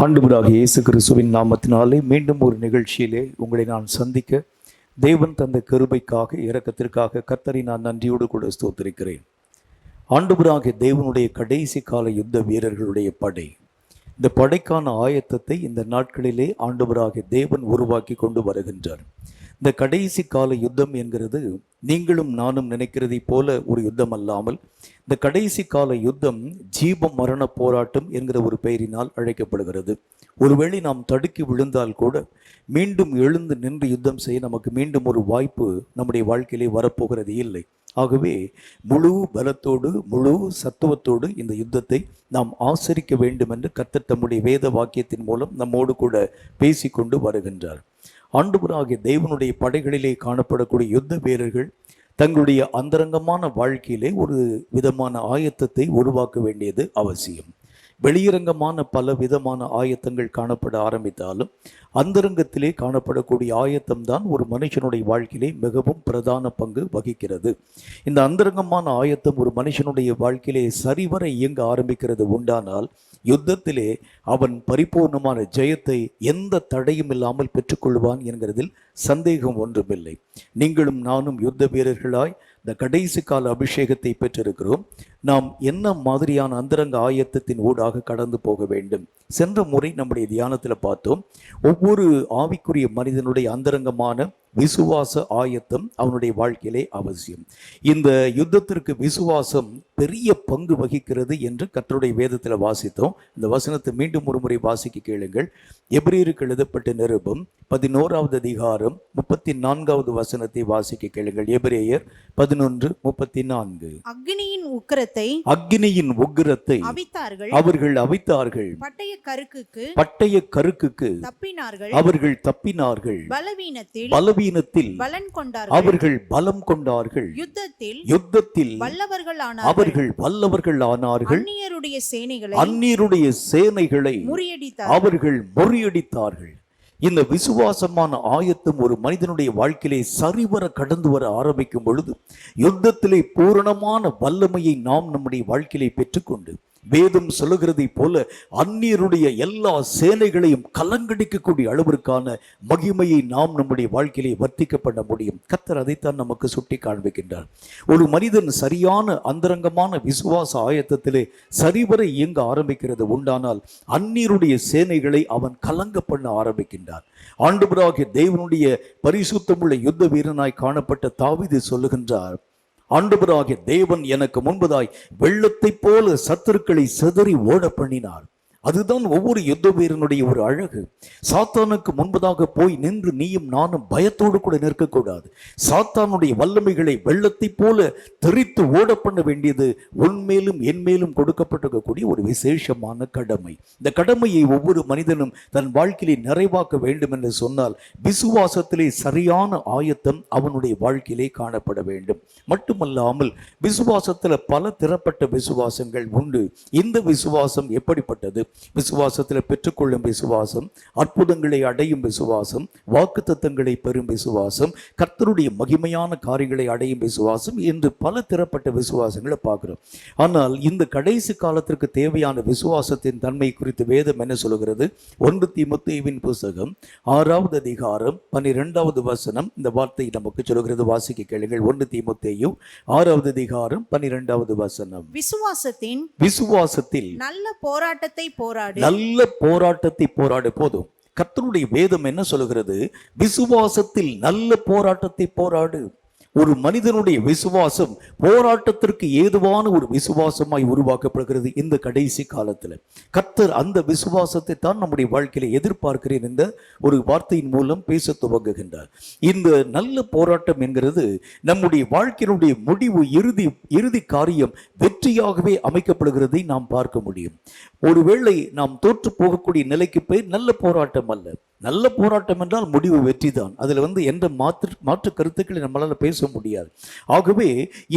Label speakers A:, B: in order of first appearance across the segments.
A: ஆண்டவராகிய இயேசு கிறிஸ்துவின் நாமத்தினாலே மீண்டும் ஒரு நிகழ்ச்சியிலே உங்களை நான் சந்திக்க தேவன் தந்த கிருபைக்காக இரக்கத்திற்காக கர்த்தரை நான் நன்றியோடு கூட ஸ்தோத்திரிக்கிறேன். ஆண்டவராகிய தேவனுடைய கடைசி கால யுத்த வீரர்களுடைய படை, இந்த படைக்கான ஆயத்தத்தை இந்த நாட்களிலே ஆண்டவராகிய தேவன் உருவாக்கி கொண்டு வருகின்றார். இந்த கடைசி கால யுத்தம் என்கிறது நீங்களும் நானும் நினைக்கிறதை போல ஒரு யுத்தம் அல்லாமல், இந்த கடைசி கால யுத்தம் ஜீவ மரண போராட்டம் என்கிற ஒரு பெயரினால் அழைக்கப்படுகிறது. ஒருவேளை நாம் தடுக்கி விழுந்தால் கூட மீண்டும் எழுந்து நின்று யுத்தம் செய்ய நமக்கு மீண்டும் ஒரு வாய்ப்பு நம்முடைய வாழ்க்கையிலே வரப்போகிறது இல்லை. ஆகவே முழு பலத்தோடு முழு சத்துவத்தோடு இந்த யுத்தத்தை நாம் ஆசரிக்க வேண்டும் என்று கர்த்தர் தம்முடைய வேத வாக்கியத்தின் மூலம் நம்மோடு கூட பேசிக்கொண்டு வருகின்றார். ஆண்டவராகிய தேவனுடைய படைகளிலே காணப்படக்கூடிய யுத்த வீரர்கள் தங்களுடைய அந்தரங்கமான வாழ்க்கையிலே ஒரு விதமான ஆயத்தத்தை உருவாக்க வேண்டியது அவசியம். வெளியரங்கமான பல விதமான ஆயத்தங்கள் காணப்பட ஆரம்பித்தாலும் அந்தரங்கத்திலே காணப்படக்கூடிய ஆயத்தம்தான் ஒரு மனுஷனுடைய வாழ்க்கையிலே மிகவும் பிரதான பங்கு வகிக்கிறது. இந்த அந்தரங்கமான ஆயத்தம் ஒரு மனுஷனுடைய வாழ்க்கையிலே சரிவர இயங்க ஆரம்பிக்கிறது உண்டானால் யுத்தத்திலே அவன் பரிபூர்ணமான ஜெயத்தை எந்த தடையும் இல்லாமல் பெற்றுக்கொள்வான் என்கிறதில் சந்தேகம் ஒன்றுமில்லை. நீங்களும் நானும் யுத்த வீரர்களாய் இந்த கடைசி கால அபிஷேகத்தை பெற்றிருக்கிறோம். நாம் என்ன மாதிரியான அந்தரங்க ஆயத்தத்தின் ஊடாக கடந்து போக வேண்டும்? சென்ற முறை நம்முடைய தியானத்தில் பார்த்தோம், ஒவ்வொரு ஆவிக்குரிய மனிதனுடைய அந்தரங்கமான விசுவாச ஆயத்தம் அவனுடைய வாழ்க்கையிலே அவசியம். இந்த யுத்தத்திற்கு விசுவாசம் பெரிய பங்கு வகிக்கிறது என்று கர்த்தருடைய வேதத்தில் வாசித்தோம். இந்த வசனத்தை மீண்டும் ஒரு முறை வாசிக்க கேளுங்கள். எபிரேயருக்கு எழுதப்பட்ட நிருபம் 11வது அதிகாரம் 34வது வசனத்தை வாசிக்க கேளுங்கள். எபிரேயர் 11:34.
B: அக்கினியின் உக்கிரத்தை
A: அவர்கள் அவித்தார்கள், பட்டய கருக்குக்கு அவர்கள் தப்பினார்கள், பலவீனத்தில் அவர்கள் பலம் கொண்டார்கள், யுத்தத்தில் அவர்கள் வல்லவர்கள் ஆனார்கள், அந்நியருடைய சேனைகளை அவர்கள் முறியடித்தார்கள். இந்த விசுவாசமான ஆயத்தம் ஒரு மனிதனுடைய வாழ்க்கையிலே சரிவர கடந்து வர ஆரம்பிக்கும் பொழுது யுத்தத்திலே பூரணமான வல்லமையை நாம் நம்முடைய வாழ்க்கையிலே பெற்றுக்கொண்டு வேதம் சொல்லுகிறதை போல அந்நியருடைய எல்லா சேனைகளையும் கலங்கடிக்கக்கூடிய அளவிற்கான மகிமையை நாம் நம்முடைய வாழ்க்கையிலே வர்த்திக்கப்பட முடியும். கர்த்தர் அதைத்தான் நமக்கு சுட்டி காண்பிக்கின்றார். ஒரு மனிதன் சரியான அந்தரங்கமான விசுவாச ஆயத்தத்திலே சரிவர இயங்க ஆரம்பிக்கிறது உண்டானால் அந்நியருடைய சேனைகளை அவன் கலங்க பண்ண ஆரம்பிக்கின்றான். ஆண்டவராகிய தேவனுடைய பரிசுத்தமுள்ள யுத்த வீரனாய் காணப்பட்ட தாவீது சொல்லுகின்றார், ஆண்டவராகிய தேவன் எனக்கு முன்பதாய் வெள்ளத்தைப் போல சத்துருக்களை சிதறி ஓட பண்ணினார். அதுதான் ஒவ்வொரு யுத்த வீரனுடைய ஒரு அழகு. சாத்தானுக்கு முன்பதாக போய் நின்று நீயும் நானும் பயத்தோடு கூட நிற்கக்கூடாது. சாத்தானுடைய வல்லமைகளை வெள்ளத்தை போல தெரித்து ஓட பண்ண வேண்டியது உன்மேலும் என்மேலும் கொடுக்கப்பட்டிருக்கக்கூடிய ஒரு விசேஷமான கடமை. இந்த கடமையை ஒவ்வொரு மனிதனும் தன் வாழ்க்கையை நிறைவாக்க வேண்டும் என்று சொன்னால் விசுவாசத்திலே சரியான ஆயத்தம் அவனுடைய வாழ்க்கையிலே காணப்பட வேண்டும். மட்டுமல்லாமல் விசுவாசத்தில் பல திறப்பட்ட விசுவாசங்கள் உண்டு. இந்த விசுவாசம் எப்படிப்பட்டது? விசுவாசத்தில் பெற்றுக்கொள்ளும் விசுவாசம், அற்புதங்களை அடையும் விசுவாசம், வாக்குத்தத்தங்களை பெறும் விசுவாசம், கர்த்தருடைய மகிமையான காரியங்களை அடையும் விசுவாசம் என்று பல திறப்பட்ட விசுவாசங்களை பார்க்கிறோம். ஆனால் இந்த கடைசி காலத்திற்கு தேவையான விசுவாசத்தின் தன்மை குறித்து வேதம் என்ன சொல்கிறது? 1 தீமோத்தேயுவின் புத்தகம் 6வது அதிகாரம் 12வது வசனம் இந்த வார்த்தை நமக்கு சொல்கிறது. வாசிக்க கேளுங்கள். 1 தீமோத்தேயு 6வது அதிகாரம் 12வது வசனம். விசுவாசத்தில் நல்ல போராட்டத்தை போராடு. போதும். கர்த்தருடைய வேதம் என்ன சொல்கிறது? விசுவாசத்தில் நல்ல போராட்டத்தை போராடு. ஒரு மனிதனுடைய விசுவாசம் போராட்டத்திற்கு ஏதுவான ஒரு விசுவாசமாய் உருவாக்கப்படுகிறது. இந்த கடைசி காலத்தில் கர்த்தர் அந்த விசுவாசத்தை தான் நம்முடைய வாழ்க்கையில எதிர்பார்க்கிறேன் என்ற ஒரு வார்த்தையின் மூலம் பேச துவங்குகின்றார். இந்த நல்ல போராட்டம் என்கிறது நம்முடைய வாழ்க்கையினுடைய முடிவு, இறுதி காரியம் வெற்றியாகவே அமைக்கப்படுகிறதை நாம் பார்க்க முடியும். ஒருவேளை நாம் தோற்று போகக்கூடிய நிலைக்கு பேர் நல்ல போராட்டம் அல்ல. நல்ல போராட்டம் என்றால் முடிவு வெற்றி தான். அதில் எந்த மாற்று கருத்துக்களை நம்மளால பேச முடியாது. ஆகவே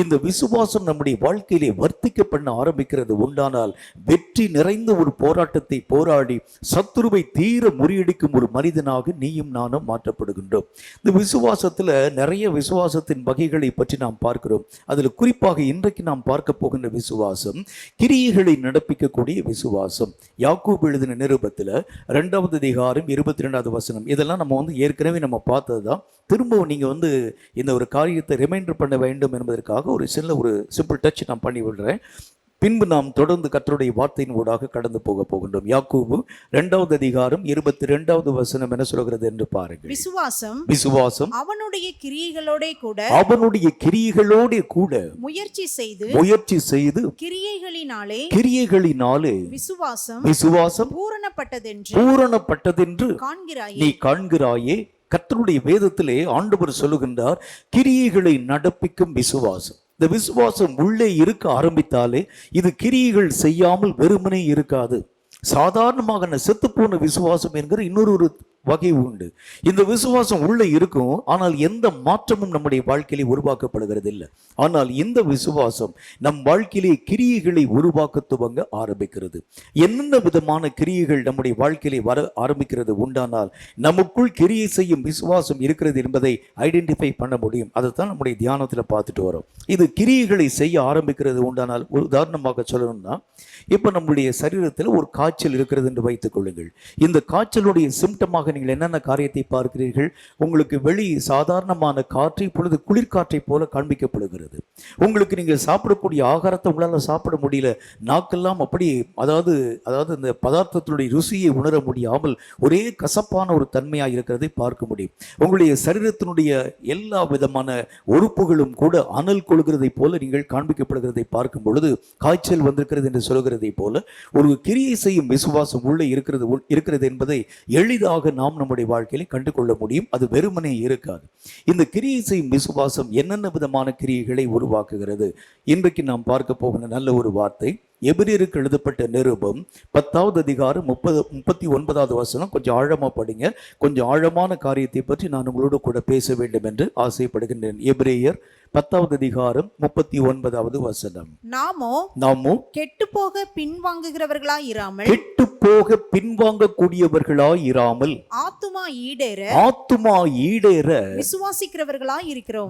A: இந்த விசுவாசம் நம்முடைய வாழ்க்கையிலே வர்த்திக்க பண்ண ஆரம்பிக்கிறது உண்டானால் வெற்றி நிறைந்த ஒரு போராட்டத்தை போராடி சத்துருவை தீர முறியடிக்கும் ஒரு மனிதனாக நீயும் நானும் மாற்றப்படுகின்றோம். இந்த விசுவாசத்தில் நிறைய விசுவாசத்தின் வகைகளை பற்றி நாம் பார்க்கிறோம். அதில் குறிப்பாக இன்றைக்கு நாம் பார்க்க போகின்ற விசுவாசம் கிரியைகளை நடப்பிக்கக்கூடிய விசுவாசம். யாக்கோபு எழுதின நிருபத்தில் 2வது அதிகாரம் 22வது வசனம். இதெல்லாம் நம்ம ஏற்கனவே நம்ம பார்த்ததுதான். திரும்பவும் நீங்க இந்த ஒரு காரியத்தை ரிமைண்டர் பண்ண வேண்டும் என்பதற்காக ஒரு சிம்பிள் டச் நான் பண்ணி விடுறேன். பின்பு நாம் தொடர்ந்து கர்த்தருடைய வார்த்தையின் ஊடாக கடந்து போகின்றோம். யாக்கோபு 2வது அதிகாரம் 22வது வசனம் என்ன சொல்கிறது என்று பாருங்கள். விசுவாசம் அவனுடைய கிரியைகளோட கூட முயற்சி செய்து கிரியைகளினாலே விசுவாசம் பூரணப்பட்டதென்று நீ காண்கிறாயே. கர்த்தருடைய வேதத்திலே ஆண்டவர் சொல்லுகின்றார், கிரியைகளை நடப்பிக்கும் விசுவாசம். இந்த விசுவாசம் உள்ளே இருக்க ஆரம்பித்தாலே இது கிரியைகள் செய்யாமல் வெறுமனே இருக்காது. சாதாரணமாக செத்துப்போன விசுவாசம் என்கிற இன்னொரு வகை உண்டு. இந்த விசுவாசம் உள்ள இருக்கும், ஆனால் எந்த மாற்றமும் நம்முடைய வாழ்க்கையிலே உருவாக்கப்படுகிறது இல்லை. ஆனால் இந்த விசுவாசம் நம் வாழ்க்கையிலே கிரியைகளை உருவாக்க துவங்க ஆரம்பிக்கிறது. என்னென்ன விதமான கிரியைகள் நம்முடைய வாழ்க்கையிலே வர ஆரம்பிக்கிறது உண்டானால் நமக்குள் கிரியை செய்யும் விசுவாசம் இருக்கிறது என்பதை ஐடென்டிஃபை பண்ண முடியும். அதைத்தான் நம்முடைய தியானத்தில் பார்த்துட்டு வரோம். இது கிரியைகளை செய்ய ஆரம்பிக்கிறது உண்டானால், ஒரு உதாரணமாக சொல்லணும்னா, இப்போ நம்முடைய சரீரத்தில் ஒரு காய்ச்சல் இருக்கிறது என்று வைத்துக் கொள்ளுங்கள். இந்த காய்ச்சலுடைய சிம்டமாக நீங்கள் என்னென்ன காரியத்தை பார்க்கிறீர்கள்? உங்களுக்கு வெளி சாதாரணமான காற்றை இப்பொழுது குளிர்காற்றை போல காண்பிக்கப்படுகிறது. உங்களுக்கு நீங்கள் சாப்பிடக்கூடிய ஆகாரத்தை உங்களால் சாப்பிட முடியல. நாக்கெல்லாம் அப்படி அதாவது இந்த பதார்த்தத்தினுடைய ருசியை உணர முடியாமல் ஒரே கசப்பான ஒரு தன்மையாக இருக்கிறதை பார்க்க முடியும். உங்களுடைய சரீரத்தினுடைய எல்லா விதமான உறுப்புகளும் கூட அனல் கொள்கிறதை போல நீங்கள் காண்பிக்கப்படுகிறதை பார்க்கும் பொழுது காய்ச்சல் வந்திருக்கிறது என்று சொல்கிறதை போல ஒரு கிரியை செய்யும் விசுவாசம் உள்ளே இருக்கிறது என்பதை எளிதாக நாம் நம்முடைய வாழ்க்கையில கண்டுகொள்ள முடியும். அது வெறுமனே இருக்காது. இந்த கிரியை செய்யும் விசுவாசம் என்னென்ன விதமான கிரியைகளை உருவாக்குகிறது? இன்றைக்கு நாம் பார்க்க போகிற நல்ல ஒரு வார்த்தை எபிரேயருக்கு எழுதப்பட்ட நிருபம் 10வது அதிகாரம் 39வது வசனம். கொஞ்சம் ஆழமா படிங்க. கொஞ்சம் ஆழமான காரியத்தை பற்றி நான் உங்களோடு கூட பேச வேண்டும் என்று ஆசைப்படுகின்றேன். எபிரேயர் 10வது அதிகாரம் 39வது வசனம். நாமோ கெட்டுப்போக பின்வாங்கக்கூடியவர்களாயிராமல் ஆத்துமா ஈடேற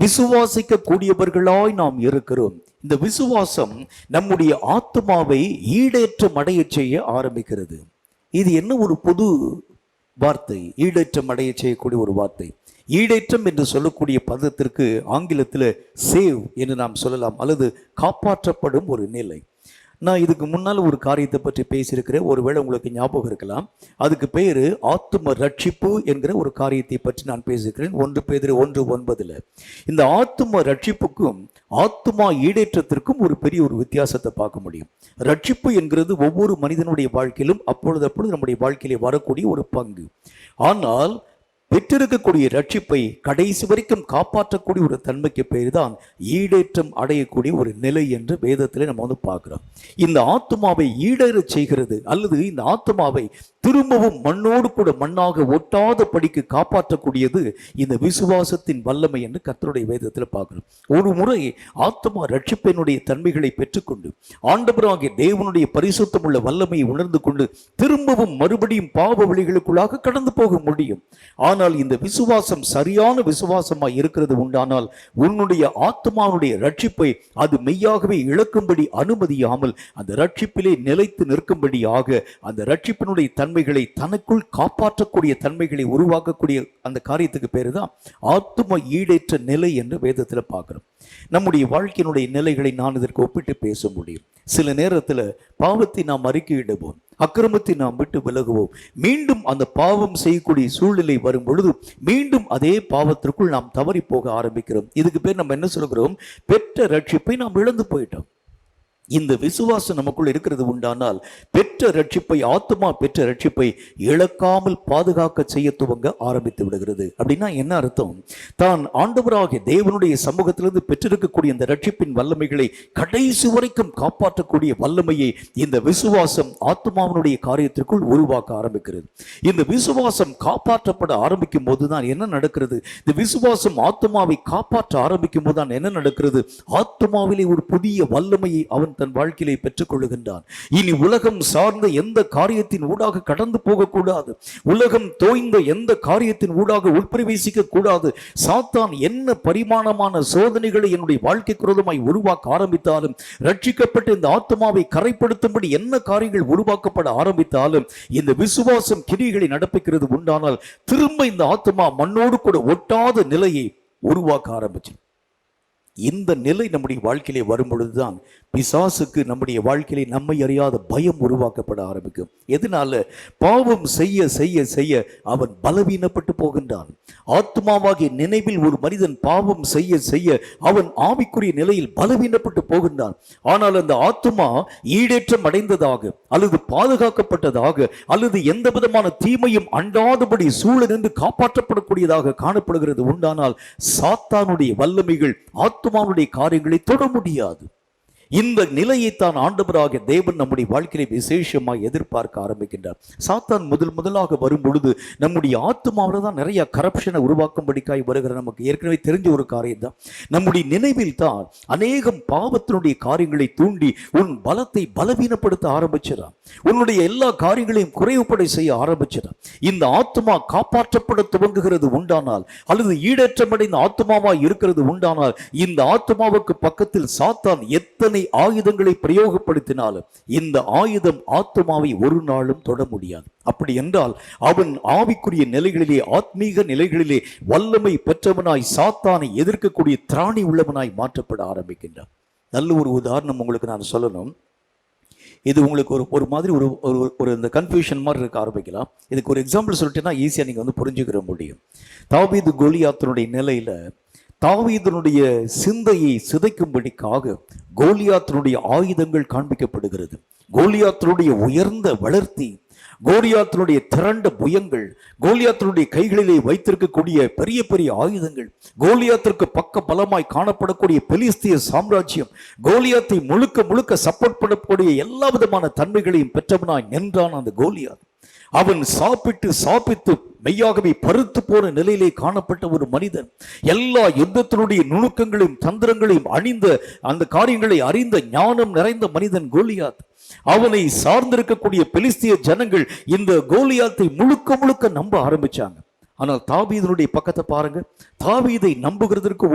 A: விசுவாசிக்க கூடியவர்களாய் நாம் இருக்கிறோம். இந்த விசுவாசம் நம்முடைய ஆத்துமாவை ஈடேற்றம் அடைய செய்ய ஆரம்பிக்கிறது. இது என்ன ஒரு பொது வார்த்தை, ஈடேற்றம் அடைய செய்யக்கூடிய ஒரு வார்த்தை. ஈடேற்றம் என்று சொல்லக்கூடிய பதத்திற்கு ஆங்கிலத்தில் சேவ் என்று நாம் சொல்லலாம், அல்லது காப்பாற்றப்படும் ஒரு நிலை. நான் இதுக்கு முன்னால் ஒரு காரியத்தை பற்றி பேசியிருக்கிறேன், ஒருவேளை உங்களுக்கு ஞாபகம் இருக்கலாம். அதுக்கு பேர் ஆத்தும ரட்சிப்பு என்கிற ஒரு காரியத்தை பற்றி நான் பேசியிருக்கிறேன் 1 பேதுரு 1:9. இந்த ஆத்தும ரட்சிப்புக்கும் ஆத்துமா ஈடேற்றத்திற்கும் ஒரு பெரிய ஒரு வித்தியாசத்தை பார்க்க முடியும். ரட்சிப்பு என்கிறது ஒவ்வொரு மனிதனுடைய வாழ்க்கையிலும் அப்பொழுது நம்முடைய வாழ்க்கையிலே வரக்கூடிய ஒரு பங்கு. ஆனால் பெற்றிருக்கக்கூடிய ரட்சிப்பை கடைசி வரைக்கும் காப்பாற்றக்கூடிய ஒரு தன்மைக்கு பேர் தான் ஈடேற்றம் அடையக்கூடிய ஒரு நிலை என்று வேதத்தில் நம்ம பார்க்கிறோம். இந்த ஆத்துமாவை ஈடேற செய்கிறது, அல்லது இந்த ஆத்துமாவை திரும்பவும் மண்ணோடு கூட மண்ணாக ஒட்டாத படிக்கு காப்பாற்றக்கூடியது இந்த விசுவாசத்தின் வல்லமை என்று கர்த்தருடைய வேதத்தில் பார்க்கிறோம். ஒரு முறை ஆத்துமா ரட்சிப்பினுடைய தன்மைகளை பெற்றுக்கொண்டு ஆண்டவராகிய தேவனுடைய பரிசுத்தம் உள்ள வல்லமையை உணர்ந்து கொண்டு திரும்பவும் மறுபடியும் பாவ வழிகளுக்குள்ளாக கடந்து போக முடியும். ஆனால் இந்த விசுவாசம் சரியான விசுவாசமாய் இருக்கிறது உண்டானால் உன்னுடைய ஆத்மாவுடைய ரட்சிப்பை அது மெய்யாகவே இழக்கும்படி அனுமதியாமல் அந்த ரட்சிப்பிலே நிலைத்து நிற்கும்படியாக அந்த ரட்சிப்பினுடைய தன்மைகளை தனக்குள் காப்பாற்றக்கூடிய தன்மைகளை உருவாக்கக்கூடிய அந்த காரியத்துக்கு பேரு தான் ஆத்தும ஈடேற்ற நிலை என்று வேதத்தில் பார்க்கிறோம். நம்முடைய வாழ்க்கையினுடைய நிலைகளை நான் இதற்கு ஒப்பிட்டு பேச முடியும். சில நேரத்தில் பாவத்தை நாம் அறிக்கையிடுவோம், அக்கிரமத்தை நாம் விட்டு விலகுவோம். மீண்டும் அந்த பாவம் செய்யக்கூடிய சூழ்நிலை வரும் பொழுது மீண்டும் அதே பாவத்திற்குள் நாம் தவறி போக ஆரம்பிக்கிறோம். இதுக்கு பேர் நம்ம என்ன சொல்கிறோம்? பெற்ற ரட்சிப்பை நாம் இழந்து போயிட்டோம். இந்த விசுவாசம் நமக்குள் இருக்கிறது உண்டானால் பெற்ற ரட்சிப்பை, ஆத்துமா பெற்ற ரட்சிப்பை இழக்காமல் பாதுகாக்க செய்ய துவங்க ஆரம்பித்து விடுகிறது. அப்படின்னா என்ன அர்த்தம்? தான் ஆண்டவராகிய தேவனுடைய சமூகத்திலிருந்து பெற்றிருக்கக்கூடிய இந்த ரட்சிப்பின் வல்லமைகளை கடைசி வரைக்கும் காப்பாற்றக்கூடிய வல்லமையை இந்த விசுவாசம் ஆத்துமாவினுடைய காரியத்திற்குள் உருவாக்க ஆரம்பிக்கிறது. இந்த விசுவாசம் காப்பாற்றப்பட ஆரம்பிக்கும் போதுதான் என்ன நடக்கிறது? இந்த விசுவாசம் ஆத்துமாவை காப்பாற்ற ஆரம்பிக்கும் போதுதான் என்ன நடக்கிறது? ஆத்துமாவிலே ஒரு புதிய வல்லமையை அவன் தன் வாழ்க்கையிலே பெற்றுக் கொள்ளுகின்றான். இனி உலகம் சார்ந்த எந்த காரியத்தின் ஊடாக கடந்து போகக்கூடாது. உலகம் தோய்ந்த எந்த காரியத்தின் ஊடாக உட்பிரவேசிக்க கூடாது. சாத்தான் என்ன பரிமாணமான சோதனைகளை என்னுடைய வாழ்க்கைக்கு விரோதமாய் உருவாக்க ஆரம்பித்தாலும், ரட்சிக்கப்பட்ட இந்த ஆத்மாவை கரைப்படுத்தும்படி என்ன காரியங்கள் உருவாக்கப்பட ஆரம்பித்தாலும், இந்த விசுவாசம் கிரிகளை நடப்பிக்கிறது உண்டானால் திரும்ப இந்த ஆத்மா மண்ணோடு கூட ஒட்டாத நிலையை உருவாக்க ஆரம்பிச்சு. இந்த நிலை நம்முடைய வாழ்க்கையிலே வரும் பொழுதுதான் பிசாசுக்கு நம்முடைய வாழ்க்கையிலே நம்மை அறியாத பயம் உருவாக்கப்பட ஆரம்பிக்கும். எதனால? பாவம் செய்ய செய்ய செய்ய அவன் பலவீனப்பட்டு போகின்றான். ஆத்மாவாகிய நினைவில் ஒரு மனிதன் பாவம் செய்ய செய்ய அவன் ஆவிக்குரிய நிலையில் பலவீனப்பட்டு போகின்றான். ஆனால் அந்த ஆத்மா ஈடேற்றம் அடைந்ததாக அல்லது பாதுகாக்கப்பட்டதாக அல்லது எந்த விதமான தீமையும் அண்டாதபடி சூழலிருந்து காப்பாற்றப்படக்கூடியதாக காணப்படுகிறது உண்டானால் சாத்தானுடைய வல்லமைகள் ஆத்மாவுடைய காரியங்களை தொட முடியாது. இந்த நிலையைத்தான் ஆண்டவராகிய தேவன் நம்முடைய வாழ்க்கையை விசேஷமாக எதிர்பார்க்க ஆரம்பிக்கின்றார். சாத்தான் முதலாக வரும் பொழுது நம்முடைய ஆத்மாவில் தான் நிறைய கரப்ஷனை உருவாக்கும்படிக்காய் வருகிற நமக்கு ஏற்கனவே தெரிஞ்ச ஒரு காரியம் தான். நம்முடைய நினைவில் தான் அநேகம் பாவத்தினுடைய காரியங்களை தூண்டி உன் பலத்தை பலவீனப்படுத்த ஆரம்பிச்சிடான். உன்னுடைய எல்லா காரியங்களையும் குறைவுபடை செய்ய ஆரம்பிச்சிடான். இந்த ஆத்மா காப்பாற்றப்பட துவங்குகிறது உண்டானால் அல்லது ஈடேற்றமடைந்த ஆத்மாவாய் இருக்கிறது உண்டானால் இந்த ஆத்மாவுக்கு பக்கத்தில் சாத்தான் எத்தனை ஆயுதங்களை பிரயோகப்படுத்தினாலும் இந்த ஆயுதம் ஆத்மாவை ஒரு நாளும் தொட முடியாது. அப்படி என்றால் அவன் ஆவிக்குரிய நிலைகளிலே, ஆத்மீக நிலைகளிலே வல்லமை பெற்றவனாய் சாத்தானை எதிர்க்கக்கூடிய திராணி உள்ளவனாய் மாற்றப்பட ஆரம்பிக்கின்றான். நல்ல ஒரு உதாரணம் உங்களுக்கு நான் சொல்லணும். இது உங்களுக்கு ஒரு மாதிரி ஒரு இந்த கன்ஃபியூஷன் மாதிரி இருக்க ஆரம்பிக்கலாம். இதுக்கு ஒரு எக்ஸாம்பிள் சொல்லிட்டேன்னா ஈஸியாக நீங்கள் வந்து புரிஞ்சுக்கிற முடியும். தாவீது கோலியாத்தினுடைய நிலையில தாவீதனுடைய சிந்தையை சிதைக்கும்படிக்காக கோலியாத்தினுடைய ஆயுதங்கள் காண்பிக்கப்படுகிறது. கோலியாத்தினுடைய உயர்ந்த வளர்த்தி, கோலியாத்தினுடைய திரண்ட புயங்கள், கோலியாத்தினுடைய கைகளிலே வைத்திருக்கக்கூடிய பெரிய பெரிய ஆயுதங்கள், கோலியாத்திற்கு பக்க பலமாய் காணப்படக்கூடிய பெலிஸ்திய சாம்ராஜ்யம், கோலியாத்தை முழுக்க முழுக்க சப்போர்ட் பண்ணக்கூடிய எல்லா விதமான தன்மைகளையும் பெற்றவனாய் நின்றான் அந்த கோலியாத். அவன் சாப்பிட்டு மெய்யாகவே பருத்து போன நிலையிலே காணப்பட்ட ஒரு மனிதன். எல்லா யுத்தத்தினுடைய நுணுக்கங்களையும் தந்திரங்களையும் அணிந்த அந்த காரியங்களை அறிந்த ஞானம் நிறைந்த மனிதன் கோலியாத். அவனை சார்ந்திருக்கக்கூடிய பெலிஸ்திய ஜனங்கள் இந்த கோலியாத்தை முழுக்க முழுக்க நம்ப ஆரம்பிச்சாங்க. ஆனால் தாவீதனுடைய பக்கத்தை பாருங்க. தாவீதை நம்புகிறதற்கு